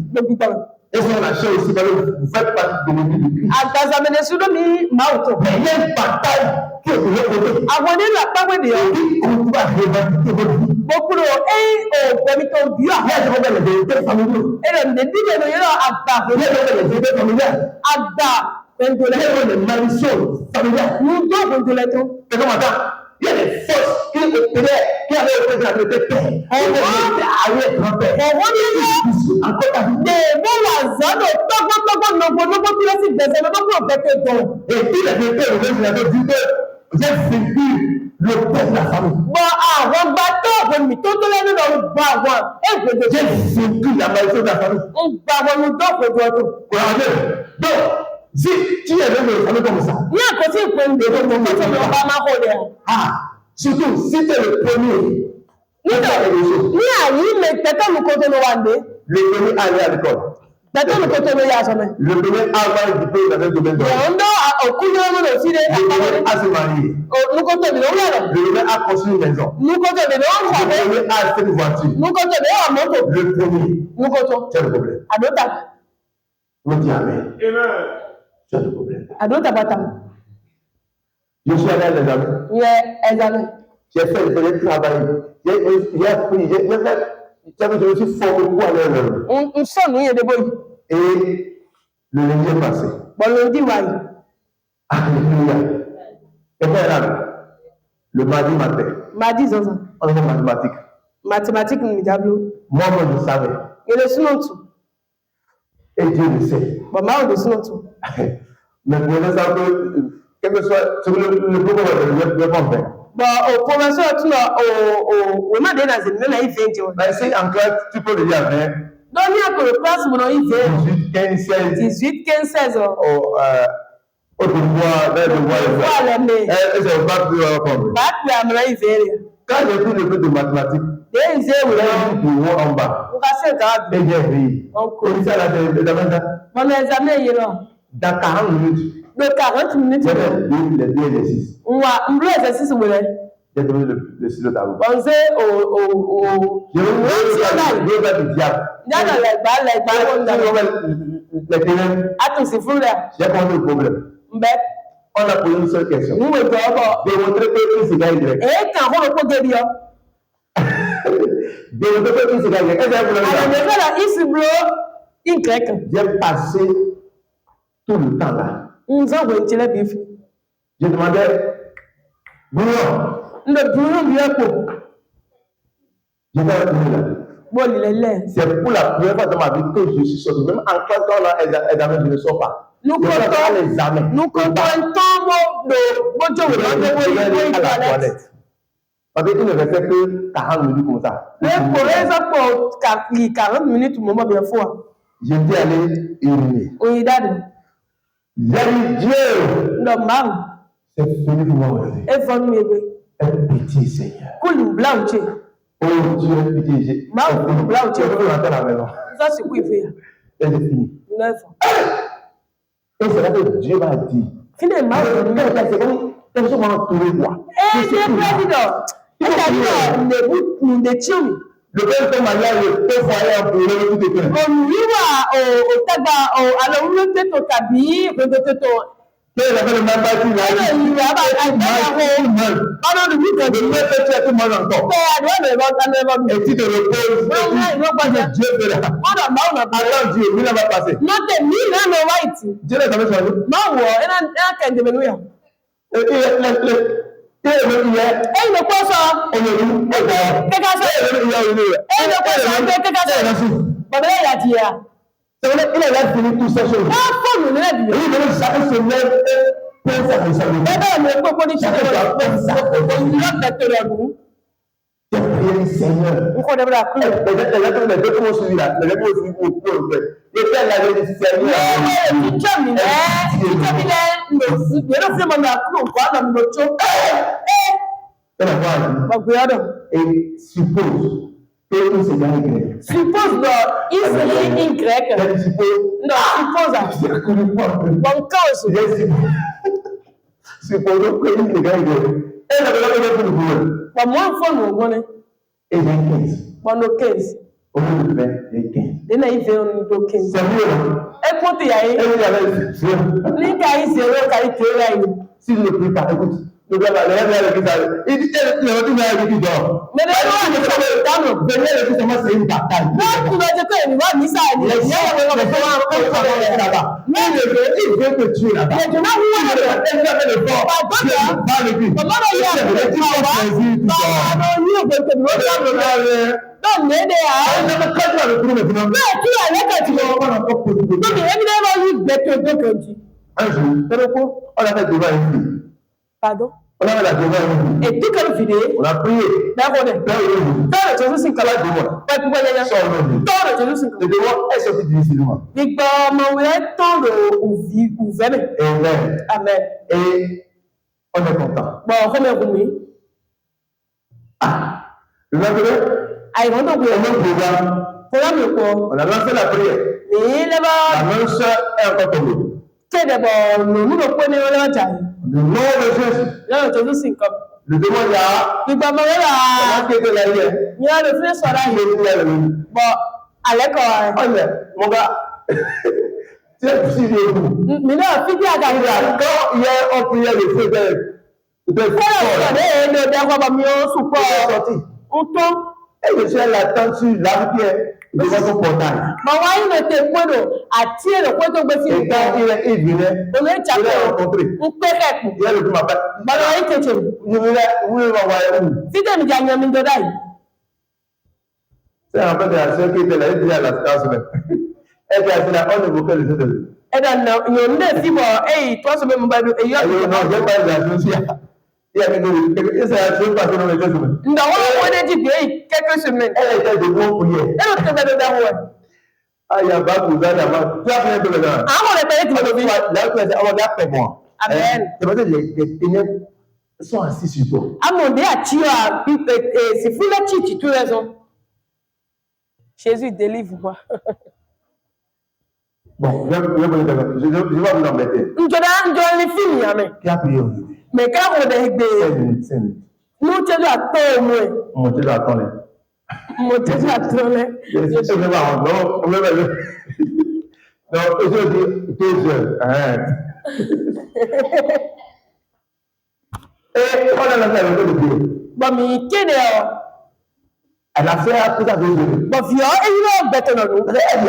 Et sur la chair aussi, vous faites partie de l'ennemi de Christ. Mais il y a une bataille qui est de l'autre côté. Qui continue à revendiquer votre vie. Il y a des vérités familiales. Il y a des vérités familiales. Il y a des malditions familiales. Et comment ça? Il y a des forces qui avaient opéré avec tes pères. Avec grand-père. Et puis la vérité, vous avez dit que vous êtes vécu le père de la famille. Bon, àwọn gbàtọ́ ògbómi tó tó lẹ́nu lọ gba àwọn ègbèdè. J'ai vécu la malédiction de la famille. Ń gba àwọn olùdókòwò ọdún. Donc, si tu es dans une famille comme ça. Ní àkọsí ìpínlẹ̀ èdè tó tó ní ọba máa kó lẹ̀. Surtout si tu es le premier. Ní àyí mi pẹ̀tọ́ mi kó tó lọ wà dé. Le premier à aller à l'école. Pẹ̀tọ́ mi kó tó lọ yà sọmẹ. Le premier à avoir un diplôme dans un domaine de. Ìyàwó ń dọ́ òkú ní ọmọ lọ sí ilé. Le premier à se marier. Nukoto mi ló ń lọ. Le premier à construire une maison. Nukoto mi ló ń Le kọ̀wé. premier à acheter une voiture. Nukoto mi ló wà mọ́tò. Le premier. Nukoto. C'est le problème. Àdótà. On dit Amen. C'est le problème. Àdótà bàtà. Je suis allé à l'examen. Yẹ ẹ̀zàmẹ̀. J'ai fait le travail. J'ai appris. Je me suis formé pour aller à l'œuvre. N sọ̀nù yẹn dé bóyì. Et le lundi est passé. Bọ̀lọ̀ ndí wáyé. Alléluia. Et bien là, le mardi matin, Màdí zanzan. on est en mathématiques. Mathématique ni ìjáblo. Moi, je savais. Yẹlẹ súná tù. Et Dieu le sait. Bàbá ò lè súná tù. Mais pour l'instant, quel que soit le problème, je vais pas faire. Bọ̀ ò professeur tún lọ ò má dé nàzẹ̀ nínú ìfẹ́ jẹ wọn. Mais si en classe, tu peux le dire avec Lọ́ní àkọ̀rọ̀ kílásì mọ̀ náà ìfẹ́. 18, 15, 16. 18, 15, 16 ans. Au devoir, dans le devoir. Voilà, mais. Et c'est pas plus comprendre. Bá pè àmàlà ìfẹ́ rẹ̀. Quand j'ai pris le cours de mathématiques, Dé ìzé ìwé lọ. j'ai du haut en bas. Mo ka sí ẹ̀ka àbí. Et j'ai ri. Ọkọ̀. Et ça, là, c'est dans Mọ̀nà ẹ̀zàmẹ́ yìí lọ. 40 minutes. De 40 minutes. J'ai fait les deux exercices. Nwa mbúlò exercice wò lẹ. J'ai donné le stylo tableau. Ọ̀nzẹ́ Je vais faire du diable. Jáde lẹ̀gbá wọn dà. Les ténèbres, Àtúnṣe fún rẹ̀. j'ai compris le problème. Mbẹ́. On a posé une seule question. N wò jọ ọbọ̀. Démontrer que il se gagne direct. Èé kàn kó ló kó débi ọ. Démontrer que il se gagne direct. Est-ce que vous l'avez Àlẹ́ fait? fẹ́ lọ ìsì bro ìkẹ́kẹ̀. J'ai passé tout le temps là. Nzọ́ wò ń tilẹ̀ bí fi. Je demandais, Bruno, Ndé Bruno bí ẹ̀kọ́. j'étais avec lui là. Bọ́ọ̀lù lẹ́lẹ̀. C'est pour la première fois dans ma vie que je suis sorti. Même en classe, quand on a examen, je ne sors pas. Nukọ̀tọ̀ l'examen. nukọ̀tọ̀ ntọ́ bójú wò lọ́dọ̀ wò yí wò yí toilette. Parce qu'il ne restait que 40 minutes comme ça. Pour exemple, 40 minutes, moment bien fort. J'étais allé uriner. Oui, d'accord. J'ai dit Dieu. Normal. C'est fini pour moi aujourd'hui. Et vous me dites. Un petit Seigneur. Cool, blanche. Oh Dieu, pitié. Cool, blanche. Je peux rentrer à la maison. Ça, c'est quoi il fait? Et j'ai fini. 9 ans. Et c'est là que Dieu m'a dit. Finalement, c'est comme personne m'a entouré moi. Eh, c'est président. Le père de Maria, le père foyer en pour le tout est plein. Au tabac, alors on le fait au cabi, on le fait au. Quel avait le même bâti là? Il y a pas de but de le fait faire tout le monde encore. Et tu te reposes. Dieu fait là. Alors Dieu, il n'a pas passé. Dieu n'a jamais changé. Et il ne croit ça. On est où? Il a fini toutes ces choses. Il ne jamais se lève et pense à responsabilité. J'ai prié Seigneur. Les deux mots suivis là, les deux mots suivis pour le faire. Et puis elle avait dit Seigneur. Et suppose que se gagne grec. Suppose il serait une grecque. Non, suppose. Supposons que il se gagne grec. Et la personne est pour le problème. Moi, il faut nous connaître. Et j'ai 15. Pendant 15. Au lieu de 20, j'ai 15. Et là, il fait un niveau 15. C'est mieux. Écoute, il y a une. Les cas, il s'est si je ne prie pas, écoute. Le gars, il dit, il a dit, dort. Mais c'est une bataille. Non, tu vas dire que il va missa. Il veut que tu es là-bas. Il veut le fort. Pas le but. Non, mais un jour, on a fait devant une fille. Pardon? On a la demande. Et tout comme vidé. On a prié. D'accord. Dans le Jésus Sinkala demande. Pas pour gagner. Dans le Jésus Sinkala. Le devoir est sorti difficilement. Mais comment est temps de ouvert? Amen. Amen. Et on est content. Bon, remercie. Ah. Le lendemain. Ah, ils vont donc programme. On a lancé la prière. Et là-bas. La même soeur est encore tombée. C'est d'abord, nous ne connaissons pas. Le nom de Jésus. Là, le Jésus Sinkala. Le démon là. Il va m'envoyer là. Il y a le frère Sola. Bon, à l'école. Oh, mais, mon gars. Tu es si vieux. Mais là, fille à Gabriel. Quand hier on priait le feu de sorti. Et je suis à l'attente sur la pierre devant son portail. Et quand il venait, il l'a rencontré. Il le m'appelle. Je voulais m'envoyer où? C'est en fait la soeur qui était là, elle disait à la classe même. Elle était assise là, on évoquait le jeu de Dieu. Non, j'ai pas de la il y a quelques semaines. Elle était de bon prière. Ah, il y a pas de vous avez. Tu as fait un peu de temps. Ah, on est payé tout le monde. Là, tu as dit, on va faire moi. Amen. C'est parce que les ténèbres sont assis sur toi. Ah, mon Dieu, c'est fou la chichi, tu as raison. Jésus délivre-moi. Bon, je vais vous embêter. Qui a prié aujourd'hui? Mais quand on est des. 5 minutes. Nous, tu as attends au moins. Mon Dieu, attends. Mon Dieu, attends. Non, aujourd'hui, 2 heures. Et on a la fait avec le Dieu. Bon, mais qui est elle a fait tout ça 2 heures. Bon, vieux, et il va bêter dans nous. Elle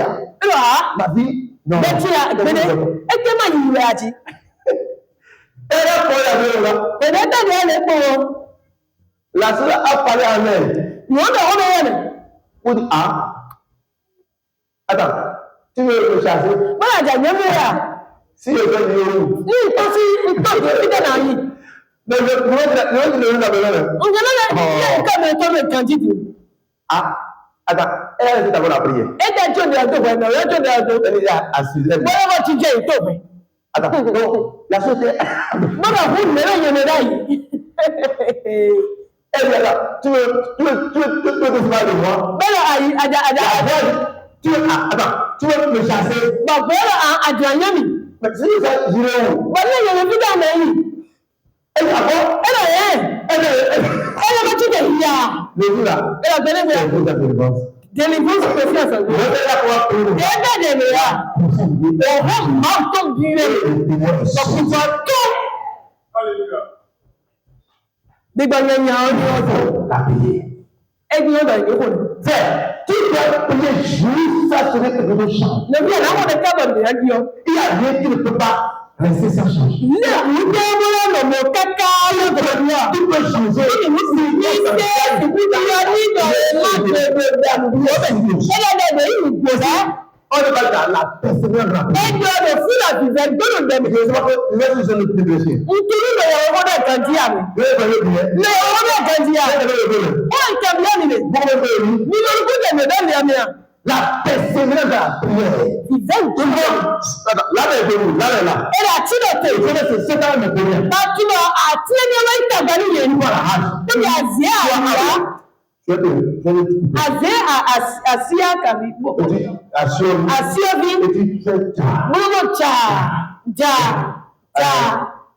là. Ma vie. Non. Mais tu as. Mais comment il a dit? La soeur a parlé en elle. On dit, ah. Attends, tu veux me chasser? Si je veux dire où? Ah, attends, elle a d'abord la prière. Elle est assise. Attends, non, la société. Elle est là. Tu veux te faire de moi? Tu veux me chasser? Mais si je vais où? Elle est là. Elle est là. Délivrance spéciale. Rester sans changer. On ne va pas la persévérance. La persévérance de la prière. Là, elle a tiré. C'est un peu bien.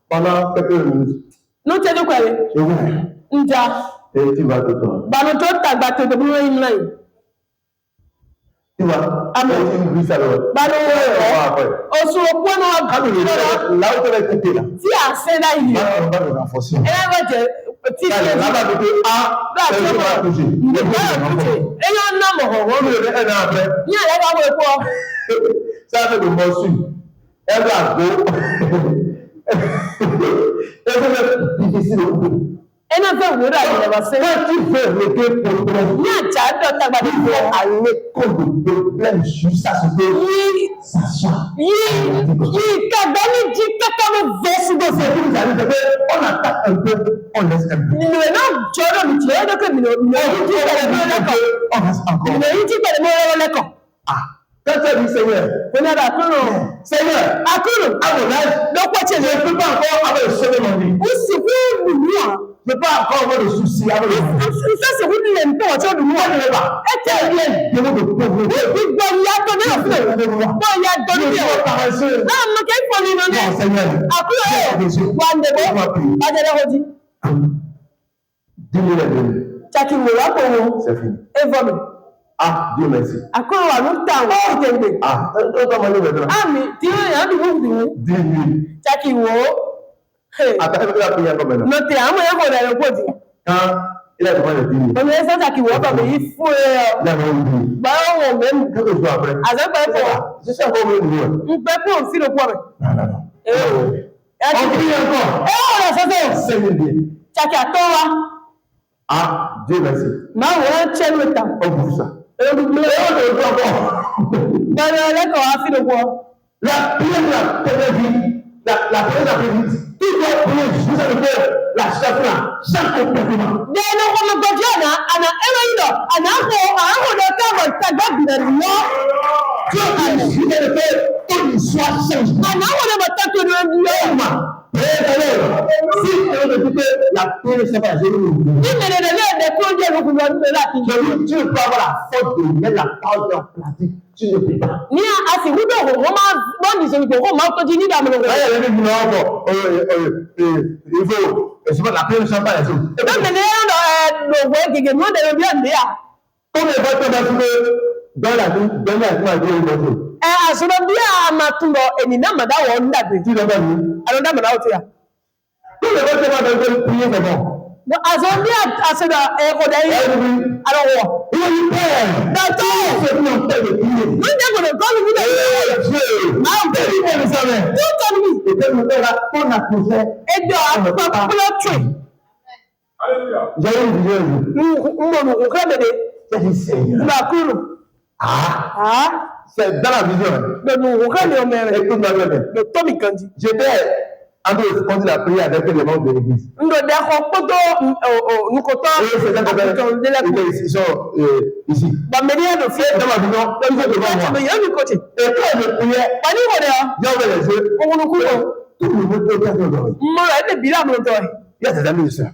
Pendant quelques minutes. Et tu vas te tourner. Tu vois, une glisse alors. Là où tu vas quitter là. On va le renforcer. Ça fait de morceaux. Elle va go. C'est difficile de couper. Et non, c'est vrai, quand tu veux régler le problème, il faut aller contre le problème jusqu'à ce que ça soit. On attaque un peu, on laisse un peu. On reste encore. Ah, quand tu as dit Seigneur, Seigneur, à mon âge, je ne peux pas encore avoir le sauver mon vie. Je ne peux pas encore avoir de soucis avec le monde. Ça, c'est vous qui n'aimez pas. Tu ne pas. Et tu es bien de pauvreté. Il y a donné la fleur. Il y a donné la fleur. Non, c'est fini. Ah, Dieu merci. Ah, attends, il va prier encore maintenant. Quand il a demandé de prier. Il a même quelques jours après. Je suis encore au milieu. Non. On prie encore. Seigneur Dieu. Ah, Dieu merci. On bouge ça. La prière de la première vie, la prière de la première vie, tout doit prier jusqu'à ce que la chakra, chaque comportement. Dieu a décidé de faire une histoire change. Si tu veux écouter la prière, c'est pas je tu peux avoir la faute de mettre la parole en pratique. Tu ne peux pas. Il faut, la prière ne change pas les autres. Comme les votes dans la vie, dans la vie, tu n'as pas vu. Tous les votes prier, c'est bon. C'est dans la vision. J'étais en train de conduire la prière avec les membres de l'église. Ils sont ici. Dans ma vision, ils sont devant moi. Et quand je priais, j'ouvrais les yeux. Tout le monde est dormi. Il y a des amis de soeurs.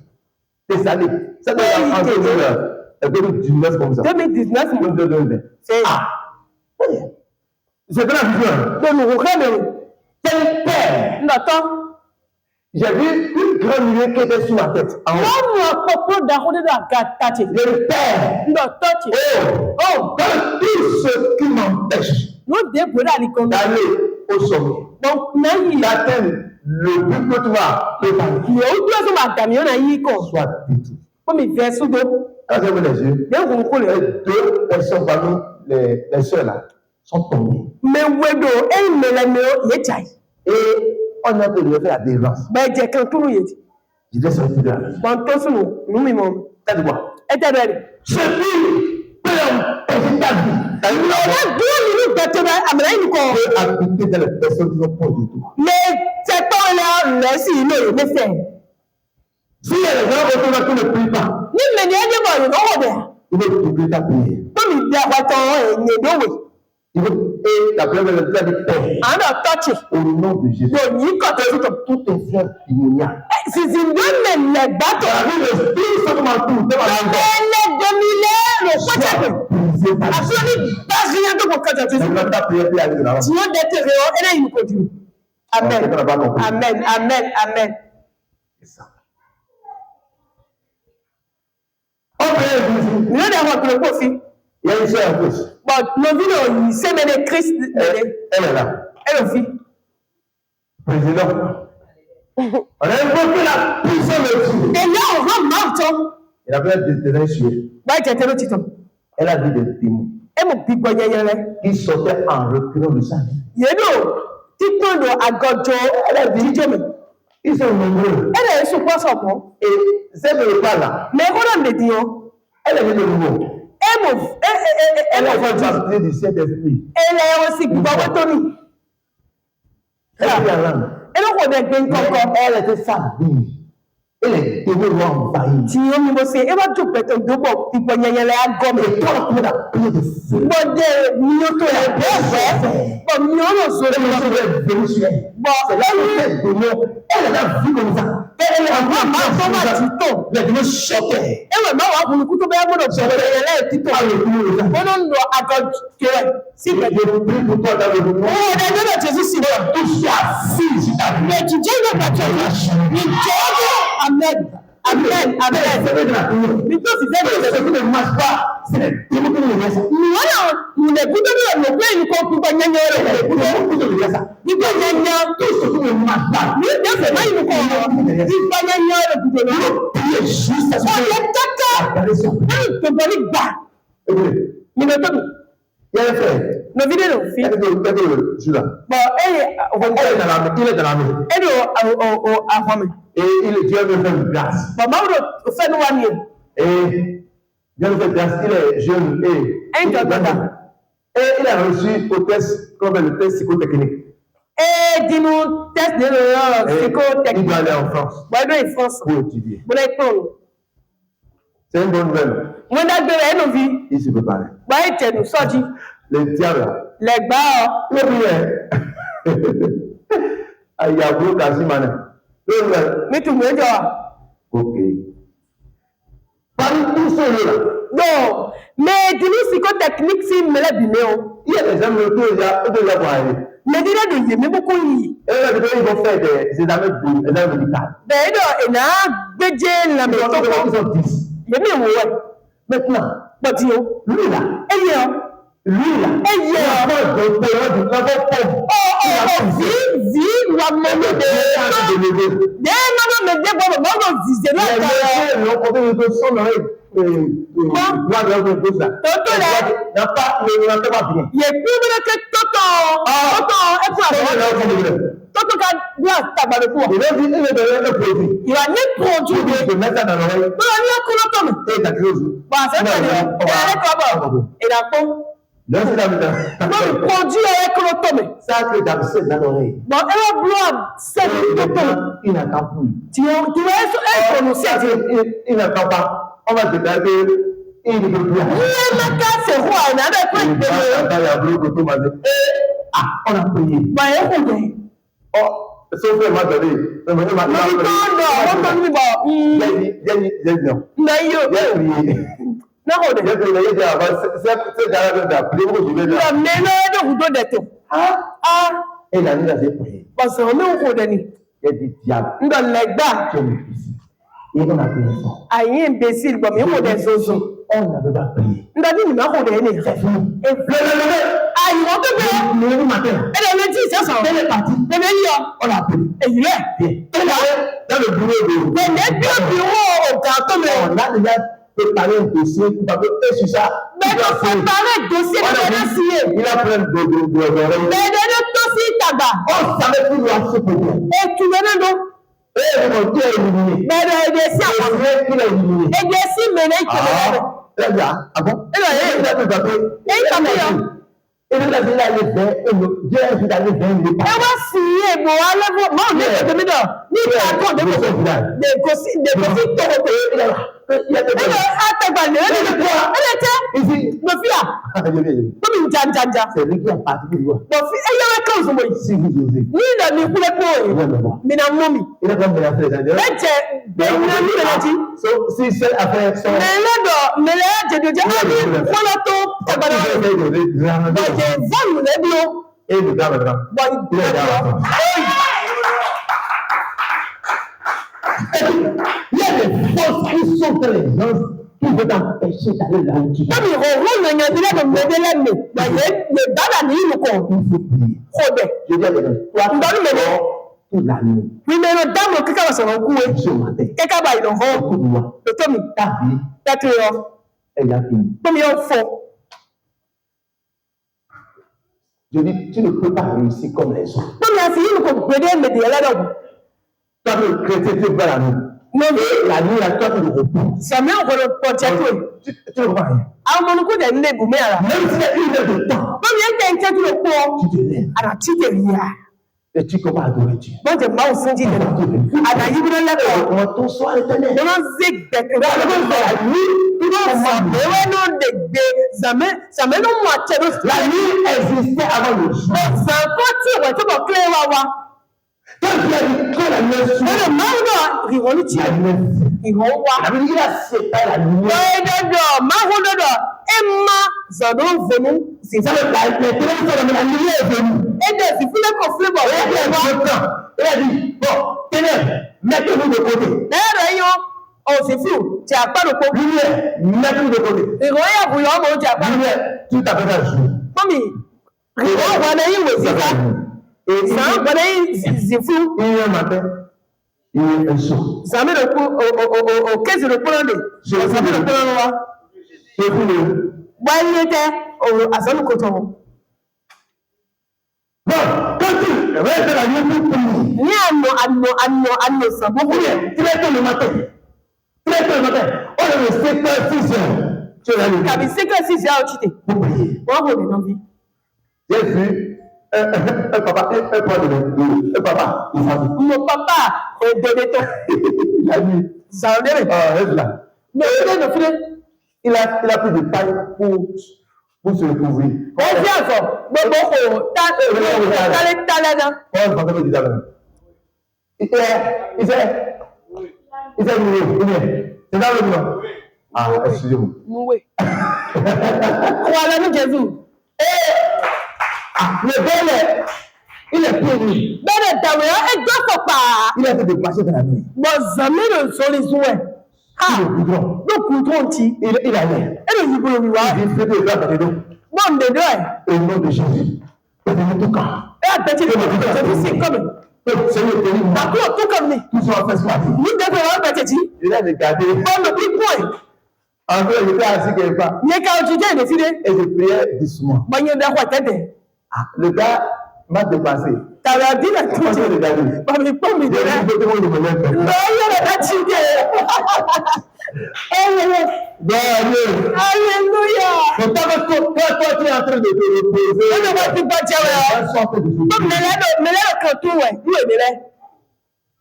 Des amis. Ça doit être en 2019 comme ça. 2019. Ah. C'est dans la vision. Quel père. J'ai vu une grande nuée qui était sur ma tête. Le père. Dans tout ce qui m'empêche d'aller au sommet, d'atteindre le but que tu vas préparer, soit détruit. Quand j'ai vu les yeux, deux personnes parmi les soeurs là sont tombées. Et on a de faire la délivrance. Je vais sortir de la vie. T'as dit quoi? Ce qui peut empêcher ta vie. Peut habiter dans les personnes qui n'ont pas du tout. Si les gens autour de toi ne prient pas, ils vont prier ta prière. Et la première de Dieu dit au nom de Jésus. Tout est frère démoniaque. Amen. Il y a une sœur en plus. Elle est là. Elle aussi. Président. On a invoqué la puissance de Dieu. Elle avait des insuées. Elle a dit des témoins. Qui sortaient en reculant de sa vie. Elle a dit Ils sont nombreux. Elle est sur quoi son mot? Et c'est le pas là. Mais on a dit, elle est de nouveau. Elle a fait partie du Saint-Esprit. Elle est aussi Tony. Elle est là. Elle était femme. Elle est devenue envahie. Si on me sait, elle va tout péter de bon, il peut y aller à gomme. Et toi, tu as pris de feu. Bon, Mioto est bien. Bon, Mioto est bien. Bon, elle a vu comme ça. Elle a vu comme ça. Elle a vu choqué. Elle a vu le couteau. Elle a dit, on doit accorder. Si tu prie pour toi dans le monde. Oh, d'ailleurs, Jésus, si tu as fille, mais tu dis que tu as Amen. Amen. Amen. Because it's everything that marche pas. C'est le démon qui nous laisse. Nous n'écoutons pas le plan, nous comprenons pas gagner. Nous gagnons tout ce qui ne marche pas. Nous devons nous comprendre. Priez juste à ce que nous il y a un frère. Le vidéo, il est dans la maison. Et Dieu me fait une grâce. Et Dieu me fait grâce. Il est jeune et il a reçu au test, comme le test psychotechnique. Et dis-nous, test de psychotechnique. Il doit aller en France. Pour étudier. C'est une bonne nouvelle. Il se prépare. Le diable. Les bas. Il y a beaucoup de mais tu me dis. Ok. Parmi tous ceux-là. Non. Mais dis-nous psychotechnique si me l'a dit. Il y a des gens qui ont aller. Mais dis-le de mais beaucoup y. Ils vont faire des examens médicaux. D'ailleurs, il y a des la méthode. Ils sont 10. Maintenant, lui là. Lui là, il a pas de période, il a pas de vie, la même ça que d'absent dans l'oreille. Bon, elle va bloquer cette il n'attend plus. Tu es prononcé. Il n'attend pas. On va te dire que il ne peut plus. C'est roi, il n'a pas on a prié. Oh, sauf que m'a donné. Non, et la nuit, j'ai prié. Parce que nous, on dit, diable. Et on a prié fort. Aïe, imbécile, bon, mais on a des zozo. On n'avait pas prié. On a dit, nous avons des aînés. Et aïe, on te met. Le matin. Elle a dit, c'est ça. Elle est partie. On a prié. Et il est. Elle est dans le bureau. Mais le bureau, au carton, on a déjà préparé un dossier pour pas que sur ça. Mais on préparé un dossier pour la signer. Il a pris un dossier. Mais le dossier tabac. On savait plus où se poser. Et tu veux non? Eh, mon Dieu est éliminé. Mais il est ici à moi. Il est éliminé. Et il est ici, mais il est éliminé. Ah bon? Il est éliminé. Et il est éliminé. Et il a dit là, il est Dieu a dit là, il est éliminé. Et on va signer. Bon, allez, bon, on est de midon. Ni d'accord de des gossis, il y a des c'est lui qui a parti du roi. Si vous osez. Il a comme si c'est après son. Et le gars maintenant. Il y a des forces qui sont dans les gens qui veulent t'empêcher d'aller là où tu vas. Il faut prier. Je dis à les gens, toi, toute la nuit. Oui, mais le dame qui va se rencontrer ce matin. Écoute-moi. Ta vie, elle a fini. Je dis, tu ne peux pas réussir comme les autres. Toi, le chrétien, tu vas la nuit. Non, la nuit, là, toi, tu le repos. ça met en le portrait. Tu ne vois rien. À mon coup de nez, boumé à la. Même s'il y a une heure de temps, Comme il y a quelqu'un qui le prend, tu te lèves. à la petite rivière. Et tu commences à adorer Dieu. Bon, je m'en suis dit, à la libre de la Comment ton soir éternel. Je m'en zig de la nuit, tu la nuit existait avant le jour. Quand tu as dit que la nuit est sous, la nuit il a séparé la nuit. C'est ça le la nuit est venue. Et des il il a dit, bon, ténèbres, mettez-vous de côté. oh, c'est fou. Tu n'as pas de problème. Lumière, mettez-vous de côté. Lumière, tout à fait un jour. Et fou. Il y a un matin, il y a un jour. Ça met le coup au caisse de prendre. Je vais le prendre. Je vais le. Il était à son côté. Bon, quand tu restes la nuit pour prier, tu restes le matin. Tu restes le matin. On est le 5h, 6h. Tu es là le matin. 5h, 6h, pour prier. J'ai vu un papa, un papa, il s'en dit. Mon papa est de béton. La nuit. Ça en est là. Il a pris de paille pour se recouvrir. Ah, excusez-moi. Le bel il est piégé. Il a été déplacé dans la nuit. Il a l'air. Au nom de Jésus. Tout cas. Seigneur, tout soit fait ce il a regardé. En fait, j'étais assis quelque part. Et je priais doucement. Le gars m'a dépassé. T'avais dit la tout. Alléluia. Toi, tu es en train de te reposer.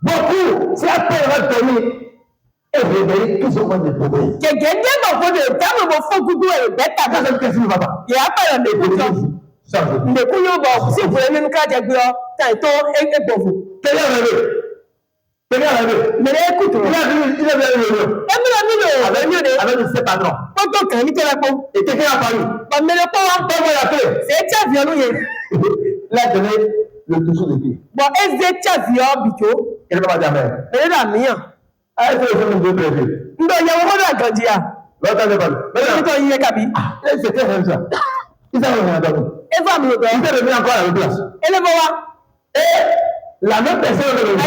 Beaucoup, c'est après avoir dormi et réveillé, qu'ils ont moins de problèmes. Qu'est-ce que le dessous de pied. Bon, Il ne va pas dire amen. Ah, est-ce que je me prévu? Non, il y a un peu de l'autre n'est pas là. C'était comme ça. Il s'est revenu à dormir. Il s'est revenu encore à la place. Et la même personne est revenue.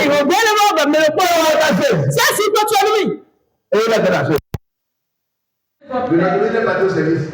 Et il a fait la chose. Il n'a pas de service.